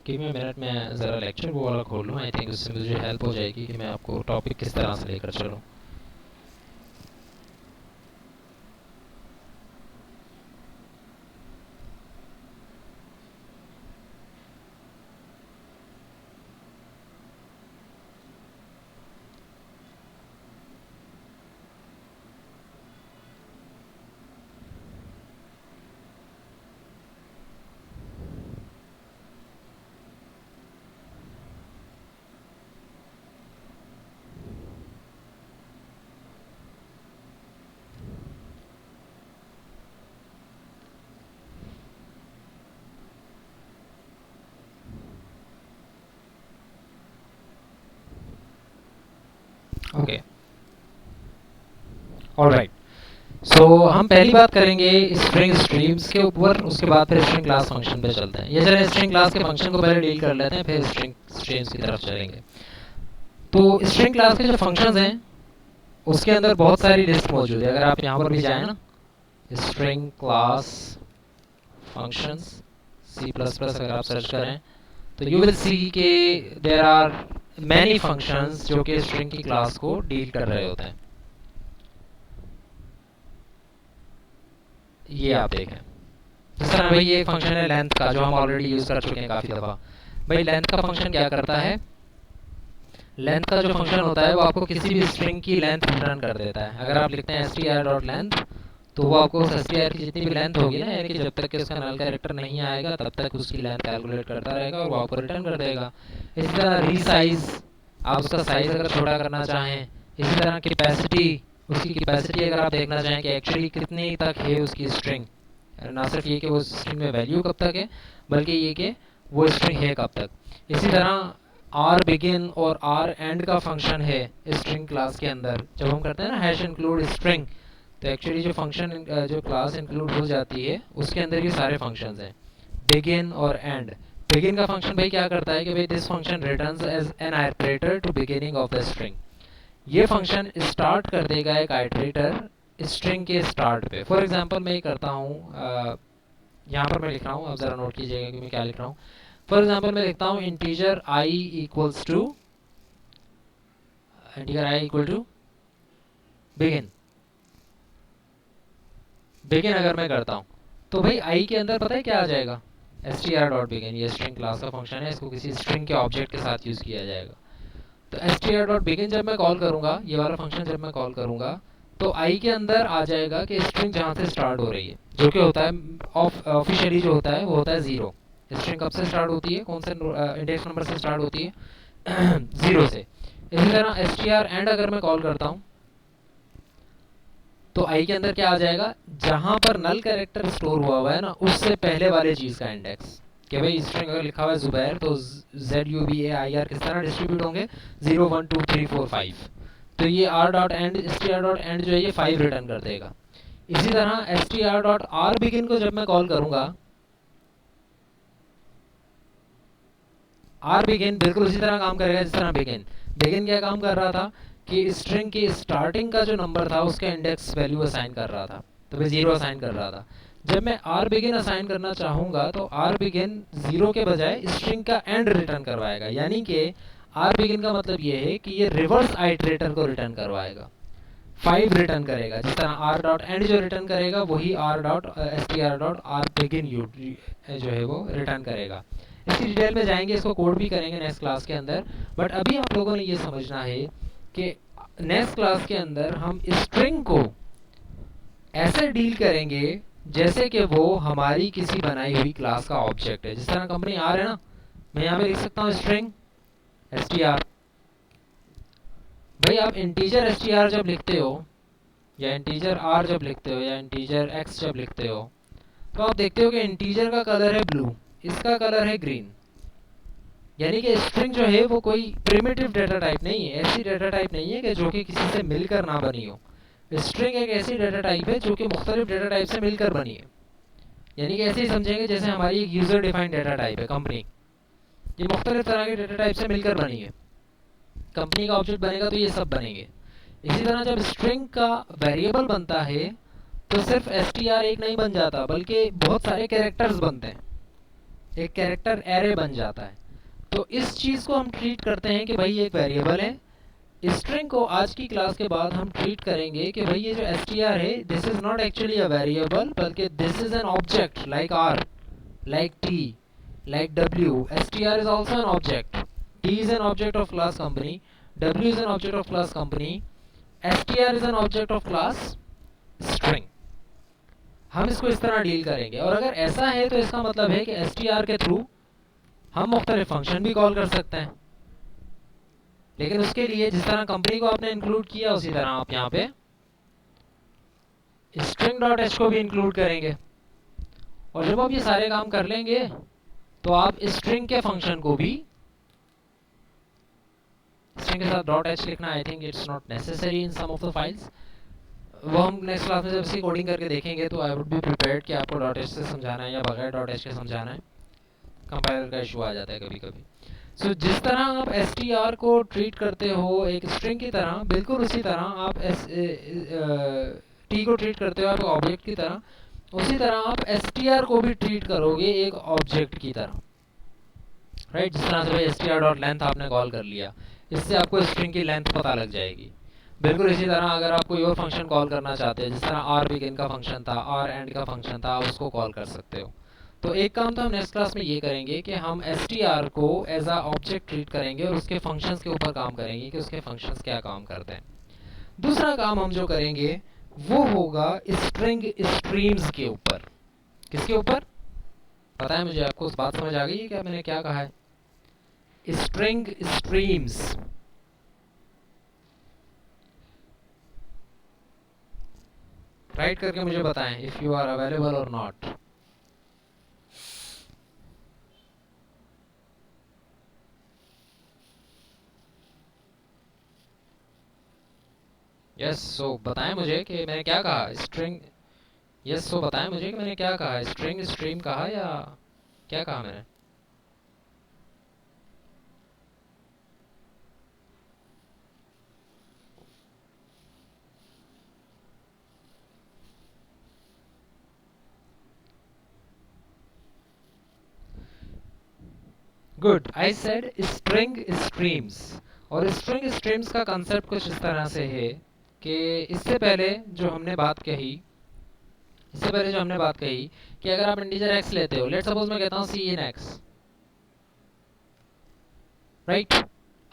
give me a minute, मैं ज़रा लेक्चर वो वाला खोल लूँ। आई थिंक उससे मुझे हेल्प हो जाएगी कि मैं आपको टॉपिक किस तरह से लेकर चलूँ। Okay, alright. सो हम पहली बात करेंगे स्ट्रिंग स्ट्रीम्स के ऊपर, उसके बाद फिर स्ट्रिंग क्लास फंक्शन पे चलते हैं। ये चले स्ट्रिंग क्लास के फंक्शन को पहले डील कर लेते हैं, फिर स्ट्रिंग स्ट्रीम्स की तरफ चलेंगे। तो स्ट्रिंग क्लास के जो फंक्शंस हैं उसके अंदर बहुत सारी लिस्ट मौजूद है। अगर आप यहाँ पर भी जाएँ ना, string class functions C plus plus अगर आप सर्च करें तो यू विल सी के देयर आर मैनी फंक्शंस जो कि स्ट्रिंग की क्लास को डील कर रहे होते हैं। ये आप देखें, जिस तरह भाई ये एक फंक्शन है लेंथ का जो हम ऑलरेडी यूज कर चुके हैं काफी दफा। भाई लेंथ का फंक्शन क्या करता है, लेंथ का जो फंक्शन होता है वो आपको किसी भी स्ट्रिंग की लेंथ रिटर्न कर देता है। अगर आप लिखते हैं str.length तो वो आपको str की जितनी भी लेंथ होगी ना, यानी कि जब तक कि उसका नल कैरेक्टर नहीं आएगा तब तक उसकी लेंथ कैलकुलेट करता रहेगा और वो आपको रिटर्न कर देगा। इसी तरह रीसाइज, आप उसका साइज अगर छोटा करना चाहें, इसी तरह कैपेसिटी, उसकी कैपेसिटी अगर आप देखना चाहें कि एक्चुअली कितनी तक है उसकी स्ट्रिंग, ना सिर्फ ये कि वो स्ट्रिंग में वैल्यू कब तक है बल्कि ये कि वो स्ट्रिंग है कब तक। इसी तरह आर बिगिन और आर एंड का फंक्शन है स्ट्रिंग क्लास के अंदर। जब हम करते हैं ना हैश इंक्लूड स्ट्रिंग, तो एक्चुअली जो फंक्शन जो क्लास इंक्लूड हो जाती है उसके अंदर ये सारे फंक्शंस हैं, बिगिन और एंड। बिगिन का फंक्शन भाई क्या करता है कि भाई this function returns as an iterator to beginning of the string. ये फंक्शन स्टार्ट कर देगा एक आइटरेटर स्ट्रिंग के स्टार्ट पे। फॉर एग्जांपल मैं ये करता हूँ, यहाँ पर मैं लिख रहा हूँ, अब ज़रा नोट कीजिएगा कि मैं क्या लिख रहा हूँ। फॉर एग्जांपल मैं लिखता हूँ integer I equals to begin. Begin अगर मैं करता हूँ तो भाई आई के अंदर पता है क्या आ जाएगा, str.begin। ये स्ट्रिंग क्लास का फंक्शन है, इसको किसी स्ट्रिंग के ऑब्जेक्ट के साथ यूज़ किया जाएगा। तो str.begin जब मैं कॉल करूँगा, ये वाला फंक्शन जब मैं कॉल करूँगा तो आई के अंदर आ जाएगा कि स्ट्रिंग जहाँ से स्टार्ट हो रही है, जो कि होता है ऑफिशियली जो होता है वो होता है 0। स्ट्रिंग कब से स्टार्ट होती है, कौन से इंडेक्स नंबर से स्टार्ट होती है 0 से। इसी तरह str एंड अगर मैं कॉल करता हूँ तो आई के अंदर क्या आ जाएगा, जहां पर नल कैरेक्टर स्टोर हुआ है ना उससे पहले वाले चीज का इंडेक्स। कि भाई स्ट्रिंग अगर लिखा हुआ है जुबैर तो ZUBAIR किस तरह डिस्ट्रीब्यूट होंगे, 0 1 2 3 4 5। तो ये str.end जो है ये 5 रिटर्न कर देगा। इसी तरह str.rBegin को जब मैं कॉल करूंगा, rBegin बिल्कुल उसी तरह काम करेगा जिस तरह बिगिन। बिगिन क्या काम कर रहा था कि स्ट्रिंग की स्टार्टिंग का जो नंबर था उसका इंडेक्स वैल्यू असाइन कर रहा था, तो मैं 0 असाइन कर रहा था। जब मैं rBegin असाइन करना चाहूँगा तो rBegin 0 के बजाय स्ट्रिंग का एंड रिटर्न करवाएगा। यानी कि rBegin का मतलब ये है कि ये रिवर्स आइटरेटर को रिटर्न करवाएगा, 5 रिटर्न करेगा। जिस तरह r.end जो रिटर्न करेगा वही r.str.rBegin जो है वो रिटर्न करेगा। इसकी डिटेल में जाएंगे, इसको कोड भी करेंगे नेक्स्ट क्लास के अंदर। बट अभी आप लोगों ने ये समझना है कि नेक्स्ट क्लास के अंदर हम स्ट्रिंग को ऐसे डील करेंगे जैसे कि वो हमारी किसी बनाई हुई क्लास का ऑब्जेक्ट है। जिस तरह कंपनी आर है ना, मैं यहाँ पे लिख सकता हूँ स्ट्रिंग str। भाई आप इंटीजर str जब लिखते हो या इंटीजर r जब लिखते हो या इंटीजर x जब लिखते हो तो आप देखते हो कि इंटीजर का कलर है ब्लू, इसका कलर है ग्रीन। यानी कि स्ट्रिंग जो है वो कोई प्रिमिटिव डेटा टाइप नहीं है, ऐसी डेटा टाइप नहीं है कि जो कि किसी से मिलकर ना बनी हो। स्ट्रिंग एक ऐसी डेटा टाइप है जो कि मुख्तलिफ डेटा टाइप से मिलकर बनी है। यानी कि ऐसे ही समझेंगे जैसे हमारी एक यूजर डिफाइंड डेटा टाइप है कंपनी, ये मुख्तलिफ तरह के डेटा टाइप से मिलकर बनी है। कंपनी का ऑब्जेक्ट बनेगा तो ये सब बनेंगे। इसी तरह जब स्ट्रिंग का वेरिएबल बनता है तो सिर्फ str एक नहीं बन जाता बल्कि बहुत सारे कैरेक्टर्स बनते हैं, एक कैरेक्टर एरे बन जाता है। तो इस चीज़ को हम ट्रीट करते हैं कि भाई ये एक वेरिएबल है। स्ट्रिंग को आज की क्लास के बाद हम ट्रीट करेंगे कि भाई ये जो str है this is not actually a variable बल्कि this is an object like r, like t, like w। str is also an object, t is an object of class company, w is an object of class company, str is an object of class string। हम इसको इस तरह deal करेंगे। और अगर ऐसा है तो इसका मतलब है कि str के थ्रू हम मुख्तलिफ फंक्शन भी कॉल कर सकते हैं। लेकिन उसके लिए जिस तरह कंपनी को आपने इंक्लूड किया उसी तरह आप यहाँ पे string.h को भी इंक्लूड करेंगे। और जब आप ये सारे काम कर लेंगे तो आप स्ट्रिंग के फंक्शन को भी, स्ट्रिंग के साथ .h लिखना I think it's not necessary in some of the files, वो हम नेक्स्ट क्लास में जब इसकी कोडिंग करके देखेंगे तो आई वुड बी प्रिपेयर्ड कि आपको .h से समझाना है या बगैर .h के समझाना है। कंपाइलर का इशू आ जाता है कभी कभी। सो जिस तरह आप str को ट्रीट करते हो एक स्ट्रिंग की तरह, बिल्कुल उसी तरह आप t को ट्रीट करते हो आप ऑब्जेक्ट की तरह। उसी तरह आप str को भी ट्रीट करोगे एक ऑब्जेक्ट की तरह, राइट। जिस तरह से भाई str.length आपने कॉल कर लिया, इससे आपको स्ट्रिंग की लेंथ पता लग जाएगी। बिल्कुल इसी तरह अगर आप कोई और फंक्शन कॉल करना चाहते हैं, जिस तरह r begin का फंक्शन था, r end का फंक्शन था, आप उसको कॉल कर सकते हो। तो एक काम तो हम नेक्स्ट क्लास में ये करेंगे कि हम str को एज अ ऑब्जेक्ट ट्रीट करेंगे और उसके फंक्शंस के ऊपर काम करेंगे कि उसके फंक्शंस क्या काम करते हैं। दूसरा काम हम जो करेंगे वो होगा स्ट्रिंग स्ट्रीम्स के ऊपर। किसके ऊपर? पता है मुझे, आपको उस बात समझ आ गई है क्या मैंने क्या कहा है? String streams. राइट करके मुझे बताएं इफ यू आर अवेलेबल और नॉट। यस, सो बताएं मुझे कि मैंने क्या कहा, स्ट्रिंग। यस, सो बताएं मुझे कि मैंने क्या कहा, स्ट्रिंग स्ट्रीम कहा या क्या कहा मैंने? Good, I said string streams. और स्ट्रिंग स्ट्रीम्स का कंसेप्ट कुछ इस तरह से है कि इससे पहले जो हमने बात कही, कि अगर आप इंटीजर x लेते हो, लेट्स सपोज मैं कहता हूँ सी इन x, राइट।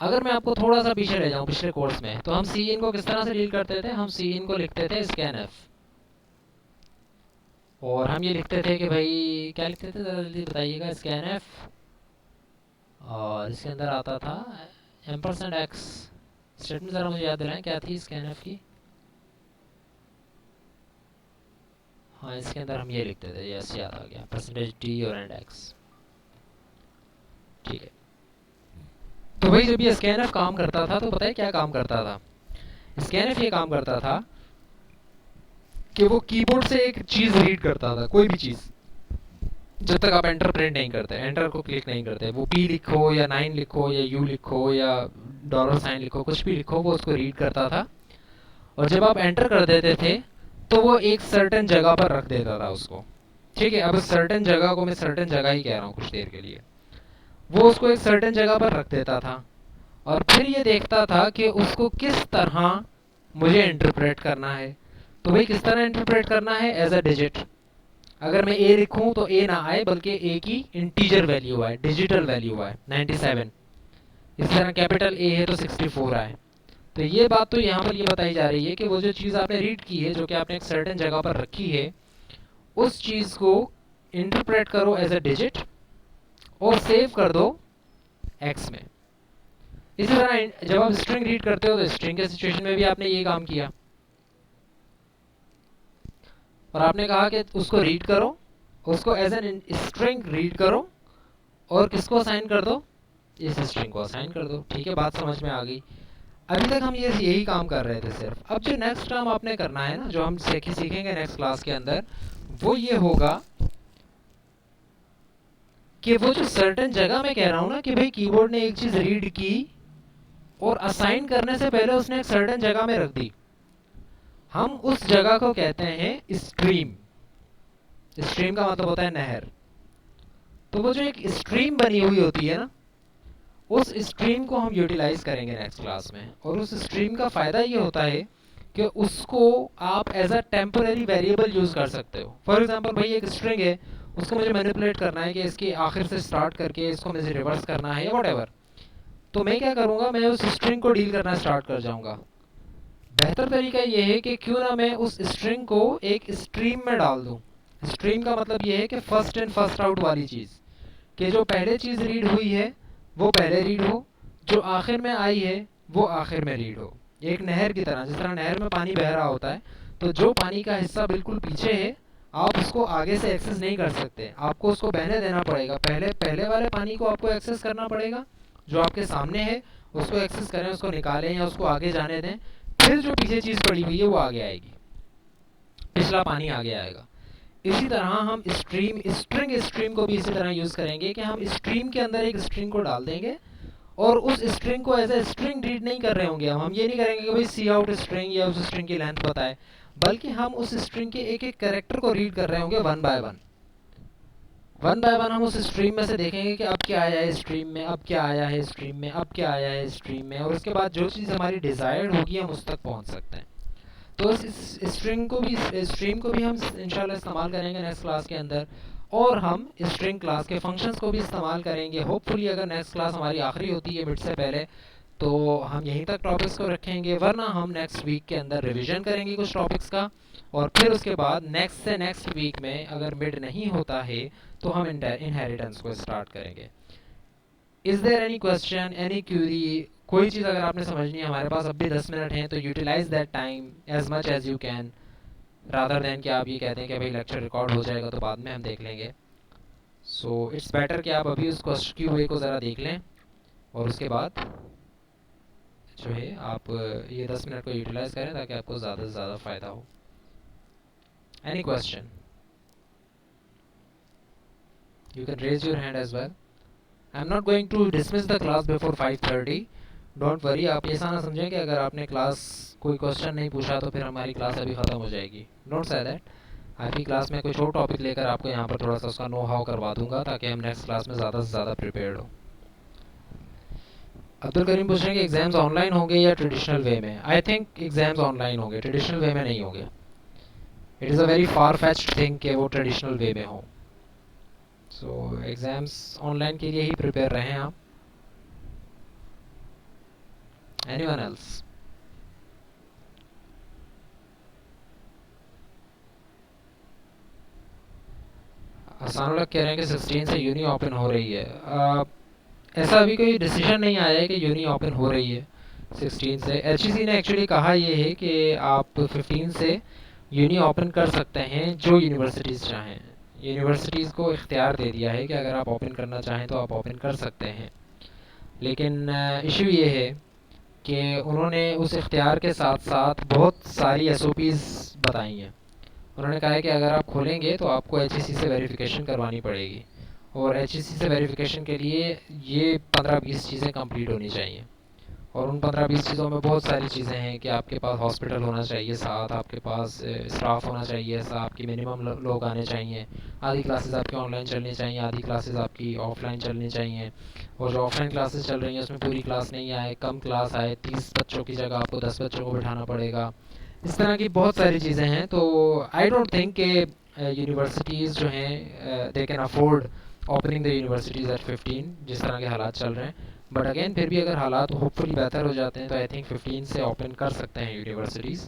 अगर मैं आपको थोड़ा सा पीछे ले जाऊं पिछले कोर्स में, तो हम सी इन को किस तरह से डील करते थे? हम सी इन को लिखते थे scanf, और हम ये लिखते थे कि भाई क्या लिखते थे, जरा जल्दी बताइएगा। scanf, और इसके अंदर आता था $x स्टेटमेंट। ज़रा मुझे याद दिलाएं क्या थी scanf की? हाँ, इसके अंदर हम ये लिखते थे, यस याद आ गया, %d और $x। ठीक है, तो भाई जब ये scanf काम करता था तो पता है क्या काम करता था? scanf ये काम करता था कि वो कीबोर्ड से एक चीज़ रीड करता था, कोई भी चीज़, जब तक आप एंटर प्रिंट नहीं करते, एंटर को क्लिक नहीं करते। वो p लिखो या 9 लिखो या u लिखो या $साइन लिखो, कुछ भी लिखो, वो उसको रीड करता था। और जब आप एंटर कर देते थे तो वो एक सर्टेन जगह पर रख देता था उसको। ठीक है, अब सर्टेन जगह को मैं सर्टेन जगह ही कह रहा हूँ कुछ देर के लिए। वो उसको एक सर्टेन जगह पर रख देता था और फिर ये देखता था कि उसको किस तरह मुझे इंटरप्रेट करना है। तो भाई किस तरह इंटरप्रेट करना है? As a digit. अगर मैं a लिखूं तो a ना आए, बल्कि a की इंटीजर वैल्यू आए, डिजिटल वैल्यू आए 97। इस तरह कैपिटल A है तो 64 आए। तो ये बात तो यहाँ पर ये बताई जा रही है कि वो जो चीज़ आपने रीड की है, जो कि आपने एक सर्टेन जगह पर रखी है, उस चीज़ को इंटरप्रेट करो एज अ डिजिट और सेव कर दो x में। इसी तरह जब आप स्ट्रिंग रीड करते हो तो स्ट्रिंग के सिचुएशन में भी आपने ये काम किया और आपने कहा कि उसको रीड करो, उसको एज एन स्ट्रिंग रीड करो और किसको असाइन कर दो? इस स्ट्रिंग को असाइन कर दो। ठीक है, बात समझ में आ गई। अभी तक हम यही काम कर रहे थे सिर्फ। अब जो नेक्स्ट काम आपने करना है ना, जो हम सीखेंगे नेक्स्ट क्लास के अंदर, वो ये होगा कि वो जो सर्टेन जगह मैं कह रहा हूँ ना कि भाई कीबोर्ड ने एक चीज़ रीड की और असाइन करने से पहले उसने एक सर्टेन जगह में रख दी, हम उस जगह को कहते हैं स्ट्रीम। स्ट्रीम का मतलब होता है नहर। तो वो जो एक स्ट्रीम बनी हुई होती है ना, उस स्ट्रीम को हम यूटिलाइज करेंगे नेक्स्ट क्लास में। और उस स्ट्रीम का फ़ायदा ये होता है कि उसको आप as a temporary variable use कर सकते हो। फॉर एग्जांपल भाई एक स्ट्रिंग है, उसको मुझे मैनिपुलेट करना है कि इसके आखिर से स्टार्ट करके इसको मुझे रिवर्स करना है या वॉट। तो मैं क्या करूँगा, मैं उस स्ट्रिंग को डील करना स्टार्ट कर जाऊँगा। बेहतर तरीका ये है कि क्यों ना मैं उस स्ट्रिंग को एक स्ट्रीम में डाल दूँ। स्ट्रीम का मतलब ये है कि फर्स्ट इन फर्स्ट आउट वाली चीज़, कि जो पहले चीज़ रीड हुई है वो पहले रीड हो, जो आखिर में आई है वो आखिर में रीड हो। एक नहर की तरह, जिस तरह नहर में पानी बह रहा होता है, तो जो पानी का हिस्सा बिल्कुल पीछे है आप उसको आगे से एक्सेस नहीं कर सकते, आपको उसको बहने देना पड़ेगा। पहले वाले पानी को आपको एक्सेस करना पड़ेगा, जो आपके सामने है उसको एक्सेस करें, उसको निकालें या उसको आगे जाने दें, फिर जो पीछे चीज़ पड़ी हुई है वो आगे आएगी, पिछला पानी आगे आएगा। इसी तरह हम स्ट्रिंग स्ट्रीम को भी इसी तरह यूज़ करेंगे कि हम स्ट्रीम के अंदर एक स्ट्रिंग को डाल देंगे और उस स्ट्रिंग को एज ए स्ट्रिंग रीड नहीं कर रहे होंगे। हम ये नहीं करेंगे कि भाई सी आउट स्ट्रिंग या उस स्ट्रिंग की लेंथ बताए, बल्कि हम उस स्ट्रिंग के एक एक कैरेक्टर को रीड कर रहे होंगे वन बाय वन हम उस स्ट्रीम में से देखेंगे कि अब क्या आया है स्ट्रीम में, अब क्या आया है स्ट्रीम में, अब क्या आया है स्ट्रीम में, और उसके बाद जो चीज़ हमारी डिज़ायर्ड होगी हम उस तक पहुंच सकते हैं। तो इस स्ट्रीम को भी हम इंशाल्लाह इस्तेमाल करेंगे नेक्स्ट क्लास के अंदर, और हम स्ट्रिंग क्लास के फंक्शंस को भी इस्तेमाल करेंगे। होपफुली अगर नेक्स्ट क्लास हमारी आखिरी होती है मिड से पहले तो हम यहीं तक टॉपिक्स को रखेंगे, वरना हम नेक्स्ट वीक के अंदर रिवीजन करेंगे कुछ टॉपिक्स का, और फिर उसके बाद नेक्स्ट से नेक्स्ट वीक में अगर मिड नहीं होता है तो हम इनहेरिटेंस को स्टार्ट करेंगे। Is there any question, any query, कोई चीज़ अगर आपने समझनी है, हमारे पास अब भी 10 मिनट हैं, तो utilize that time as much as you can, rather than कि आप ये कहते हैं कि भाई लेक्चर रिकॉर्ड हो जाएगा तो बाद में हम देख लेंगे। सो इट्स बेटर कि आप अभी उस क्वेश्चन की वे को ज़रा देख लें, और उसके बाद जो है आप ये 10 मिनट को यूटिलाइज करें ताकि आपको ज़्यादा से ज़्यादा फ़ायदा हो। Any question, you can raise your hand as well. I'm not going to dismiss the class before 5:30. Don't worry, आप ऐसा ना समझें कि अगर आपने क्लास कोई क्वेश्चन नहीं पूछा तो फिर हमारी क्लास अभी ख़त्म हो जाएगी। Don't say that. आपकी क्लास में कोई छोटा टॉपिक लेकर आपको यहाँ पर थोड़ा सा उसका नो हाउ करवा दूंगा ताकि हम नेक्स्ट क्लास में ज़्यादा से ज़्यादा प्रिपेयर्ड हो। अब्दुल करीम पूछ रहे हैं कि एग्ज़ाम्स ऑनलाइन होंगे या ट्रेडिशनल वे में। आई थिंक एग्ज़ाम्स ऑनलाइन होंगे, ट्रेडिशनल वे में नहीं होंगे। It is a very far fetched thing कि वो ट्रेडिशनल वे में हो। सो एग्ज़ाम्स ऑनलाइन के लिए ही प्रिपेयर रहें आप। Anyone else? हसानुल्लाह कह रहे हैं कि 16 से यूनी ओपन हो रही है। ऐसा अभी कोई डिसीजन नहीं आया है कि यूनी ओपन हो रही है 16 से। एचईसी ने एक्चुअली कहा ये है कि आप 15 से यूनी ओपन कर सकते हैं जो यूनिवर्सिटीज़ चाहें। यूनिवर्सिटीज़ को इख्तियार दे दिया है कि अगर आप ओपन करना चाहें तो आप ओपन कर सकते हैं, लेकिन इशू ये है कि उन्होंने उस इख्तियार के साथ साथ बहुत सारी एसओपीज़ बताई हैं। उन्होंने कहा है कि अगर आप खोलेंगे तो आपको एचईसी से वेरिफिकेशन करवानी पड़ेगी, और एचईसी से वेरिफिकेशन के लिए ये 15-20 चीज़ें कंप्लीट होनी चाहिए, और उन 15-20 चीज़ों में बहुत सारी चीज़ें हैं कि आपके पास हॉस्पिटल होना चाहिए, साथ आपके पास स्टाफ होना चाहिए, साथ आपकी मिनिमम लोग आने चाहिए, आधी क्लासेस आपकी ऑनलाइन चलनी चाहिए, आधी क्लासेस आपकी ऑफलाइन चलनी चाहिए, और जो ऑफलाइन क्लासेस चल रही हैं उसमें पूरी क्लास नहीं आए, कम क्लास आए, 30 बच्चों की जगह आपको 10 बच्चों को बिठाना पड़ेगा। इस तरह की बहुत सारी चीज़ें हैं। तो आई डोंट थिंक कि यूनिवर्सिटीज़ जो हैं they can afford opening the universities at 15 जिस तरह के हालात चल रहे हैं। बट अगेन फिर भी अगर हालात होपफुली बेहतर हो जाते हैं तो आई थिंक 15 से ओपन कर सकते हैं universities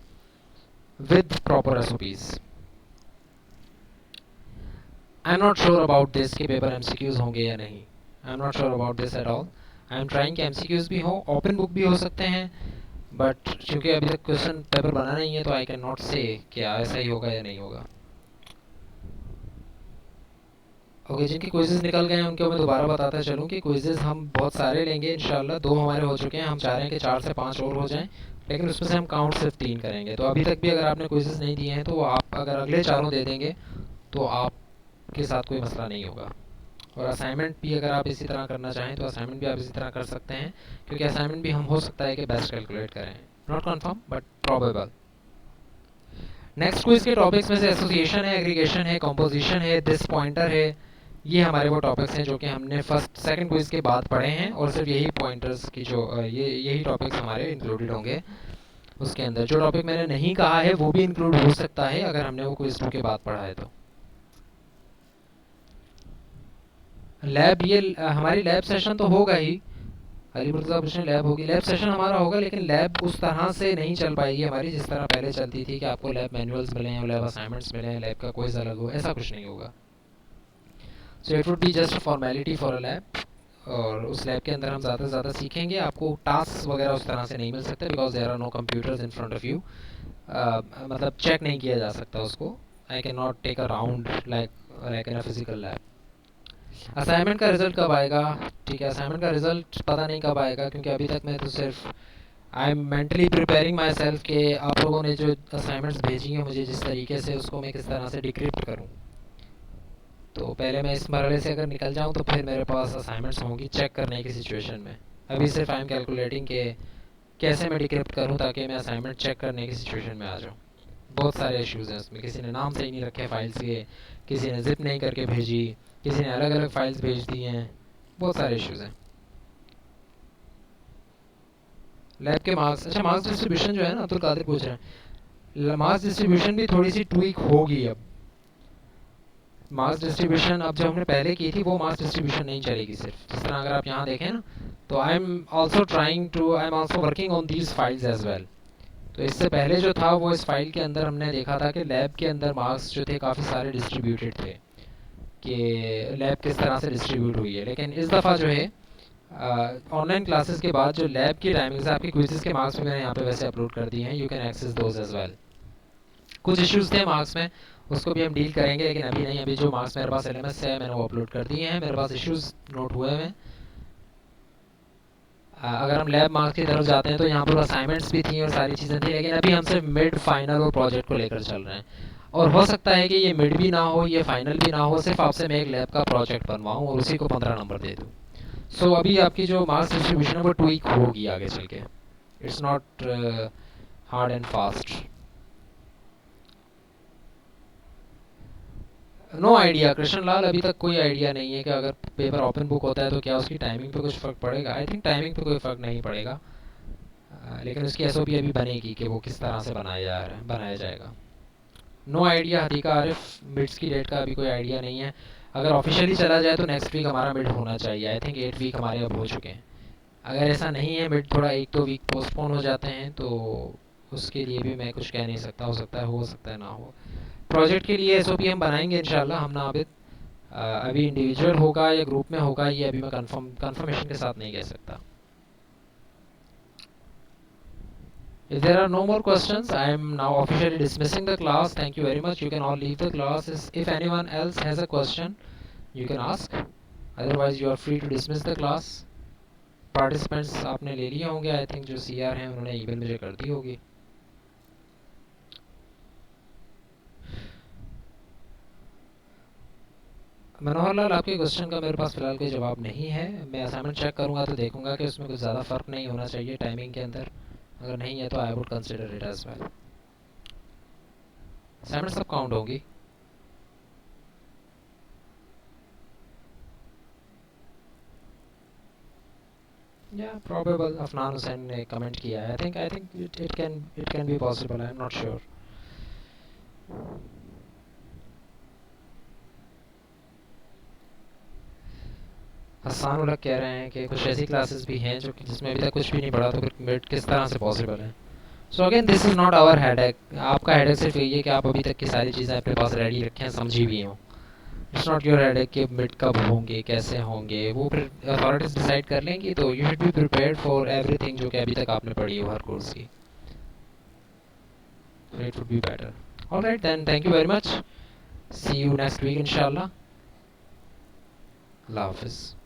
with proper SOPs. I am not sure about this कि पेपर एमसीक्यूज़ होंगे या नहीं। आई am not sure about this at all. I am trying कि एमसीक्यूज़ भी हो, ओपन बुक भी हो सकते हैं, बट क्योंकि अभी तक क्वेश्चन पेपर बना नहीं है तो आई कैन नॉट से क्या ऐसा ही होगा या नहीं होगा। ओके, जिनके क्विज़ेस निकल गए हैं उनको मैं दोबारा बताता चलूँ कि क्विज़ेस हम बहुत सारे लेंगे इंशाल्लाह। 2 हमारे हो चुके हैं, हम चाह रहे हैं कि 4 से 5 और हो जाएं, लेकिन उसमें से हम काउंट सिर्फ 3 करेंगे। तो अभी तक भी अगर आपने क्विज़ेस नहीं दिए हैं तो आप अगर अगले 4 दे देंगे तो आपके साथ कोई मसला नहीं होगा। और असाइनमेंट भी अगर आप इसी तरह करना चाहें तो असाइनमेंट भी आप इसी तरह कर सकते हैं, क्योंकि असाइनमेंट भी हम हो सकता है कि बेस्ट कैलकुलेट करें, not confirm but probable. Next quiz के टॉपिक्स में से एसोसिएशन है, एग्रीगेशन है, कंपोजिशन है, दिस पॉइंटर है। ये हमारे वो टॉपिक्स हैं जो कि हमने फर्स्ट सेकंड क्विज़ के बाद पढ़े हैं, और सिर्फ यही पॉइंटर्स की जो यही टॉपिक्स हमारे इंक्लूडेड होंगे उसके अंदर। जो टॉपिक मैंने नहीं कहा है वो भी इंक्लूड हो सकता है अगर हमने वो क्विज़ 2 के बाद पढ़ा है तो। लैब, ये हमारी लैब सेशन तो होगा ही, अली मुर्तज़ा पूछने लैब होगी। लैब सेशन हमारा होगा, लेकिन लैब उस तरह से नहीं चल पाएगी हमारी जिस तरह पहले चलती थी कि आपको लैब मैनुअल्स मिले हैं, लैब असाइनमेंट्स मिले हैं, लैब का क्विज अलग हो, ऐसा कुछ नहीं होगा। So it would be just formality for a lab, और उस लैब के अंदर हम ज़्यादा से ज़्यादा सीखेंगे। आपको टास्क वगैरह उस तरह से नहीं मिल सकते because there are no computers in front of you. मतलब चेक नहीं किया जा सकता उसको। I can not take a round like in a physical lab. Assignment का रिज़ल्ट कब आएगा? ठीक है, असाइनमेंट का रिज़ल्ट पता नहीं कब आएगा, क्योंकि अभी तक मैं तो सिर्फ I am mentally preparing my self कि आप लोगों ने जो असाइनमेंट्स भेजी हैं मुझे जिस तरीके से, उसको मैं किस तरह से डिक्रिप्ट करूँ। तो पहले मैं इस मरहले से अगर निकल जाऊँ तो फिर मेरे पास असाइनमेंट्स होंगी चेक करने की सिचुएशन में। अभी सिर्फ आई एम कैलकुलेटिंग कि कैसे मैं डिक्रिप्ट करूँ ताकि मैं असाइनमेंट चेक करने की सिचुएशन में आ जाऊँ। बहुत सारे इश्यूज़ हैं उसमें, किसी ने नाम सही नहीं रखे फाइल्स के, किसी ने जिप नहीं करके भेजी, किसी ने अलग अलग फाइल्स भेज दी हैं, बहुत सारे इश्यूज़ हैं। लैब के मार्क्स, अच्छा मार्क्स डिस्ट्रीब्यूशन जो है ना, अब्दुल कादिर पूछ रहे हैं, मार्क्स डिस्ट्रीब्यूशन भी थोड़ी सी ट्वीक होगी अब। मार्क्स डिस्ट्रीब्यूशन अब जो हमने पहले की थी वो मार्क्स डिस्ट्रीब्यूशन नहीं चलेगी सिर्फ, जिस तरह अगर आप यहाँ देखें ना, तो I am also working on these files as well. तो इससे पहले जो था वो इस फाइल के अंदर हमने देखा था कि लैब के अंदर मार्क्स जो थे काफ़ी सारे डिस्ट्रीब्यूटेड थे, कि लैब किस तरह से डिस्ट्रीब्यूट हुई है। लेकिन इस दफ़ा जो है ऑनलाइन क्लासेस के बाद जो लैब की टाइमिंग्स है, आपकी क्विज़ेस के मार्क्स भी मैंने यहाँ पे वैसे अपलोड कर दिए हैं, you can access those as well. कुछ इश्यूज़ थे मार्क्स में, उसको भी हम डील करेंगे, लेकिन अभी नहीं। अभी जो मार्क्स मेरे पास एलएमएस से है मैंने वो अपलोड कर दिए हैं, मेरे पास इश्यूज़ नोट हुए हैं। अगर हम लैब मार्क्स की तरफ जाते हैं तो यहाँ पर असाइनमेंट्स भी थी और सारी चीज़ें थी, लेकिन अभी हम सिर्फ मिड फाइनल और प्रोजेक्ट को लेकर चल रहे हैं। और हो सकता है कि ये मिड भी ना हो, ये फाइनल भी ना हो, सिर्फ आपसे मैं एक लैब का प्रोजेक्ट बनवाऊँ और उसी को 15 नंबर दे दूँ। सो अभी आपकी जो मार्क्स डिस्ट्रीब्यूशन है वो ट्वीक होगी आगे चल के, it's not hard and fast. No idea Krishna Lal, अभी तक कोई आइडिया नहीं है कि अगर पेपर ओपन बुक होता है तो क्या उसकी टाइमिंग पे कुछ फ़र्क पड़ेगा। आई थिंक टाइमिंग पे कोई फ़र्क नहीं पड़ेगा, लेकिन उसकी एसओपी अभी बनेगी कि वो किस तरह से बनाया जाएगा। No idea Hadiqa Arif, mids की डेट का अभी कोई आइडिया नहीं है। अगर ऑफिशियली चला जाए तो नेक्स्ट वीक हमारा मिड होना चाहिए। आई थिंक 8 वीक हमारे अब हो चुके हैं। अगर ऐसा नहीं है, मिड थोड़ा 1-2 वीक पोस्टपोन हो जाते हैं, तो उसके लिए भी मैं कुछ कह नहीं सकता, हो सकता है हो सकता है ना हो। प्रोजेक्ट के लिए एसओपी हम बनाएंगे इंशाल्लाह, हम नाबिद। अभी इंडिविजुअल होगा या ग्रुप में होगा ये अभी मैं कंफर्मेशन के साथ नहीं कह सकता। If there are no more questions, I am now officially dismissing the class. Thank you very much. You can all leave the class. If anyone else has a question, you can ask. Otherwise, you are free to dismiss the class. Participants आपने ले लिए होंगे, I think जो CR हैं उन्होंने email मुझे कर दी होगी। मनोहर लाल, आपके क्वेश्चन का मेरे पास फ़िलहाल कोई जवाब नहीं है। मैं असाइनमेंट चेक करूँगा तो देखूँगा कि उसमें कुछ ज़्यादा फ़र्क नहीं होना चाहिए टाइमिंग के अंदर। अगर नहीं है तो I would consider it as well. Assignment सब काउंट होंगी। या प्रोबेबल, अफनान हुसैन ने कमेंट किया है। I think it can be possible, I am not sure. Hassan उलग कह रहे हैं कि कुछ ऐसी क्लासेस भी हैं जो जिसमें अभी तक कुछ भी नहीं पढ़ा, तो फिर मिड किस तरह से पॉसिबल है। So again this is not our headache. आपका हेडेक सिर्फ यही है कि आप अभी तक की सारी चीज़ें अपने पास रेडी रखें, समझी भी हों। इट्स नॉट योर हेडेक कि मिड कब होंगे, कैसे होंगे, वो फिर अथॉरिटीज डिसाइड कर लेंगी। तो you should be prepared for everything जो कि अभी तक आपने पढ़ी हो हर कोर्स की। It would be better. Alright then, thank you very much. See you next week इंशाल्लाह। अल्लाह हाफिज़।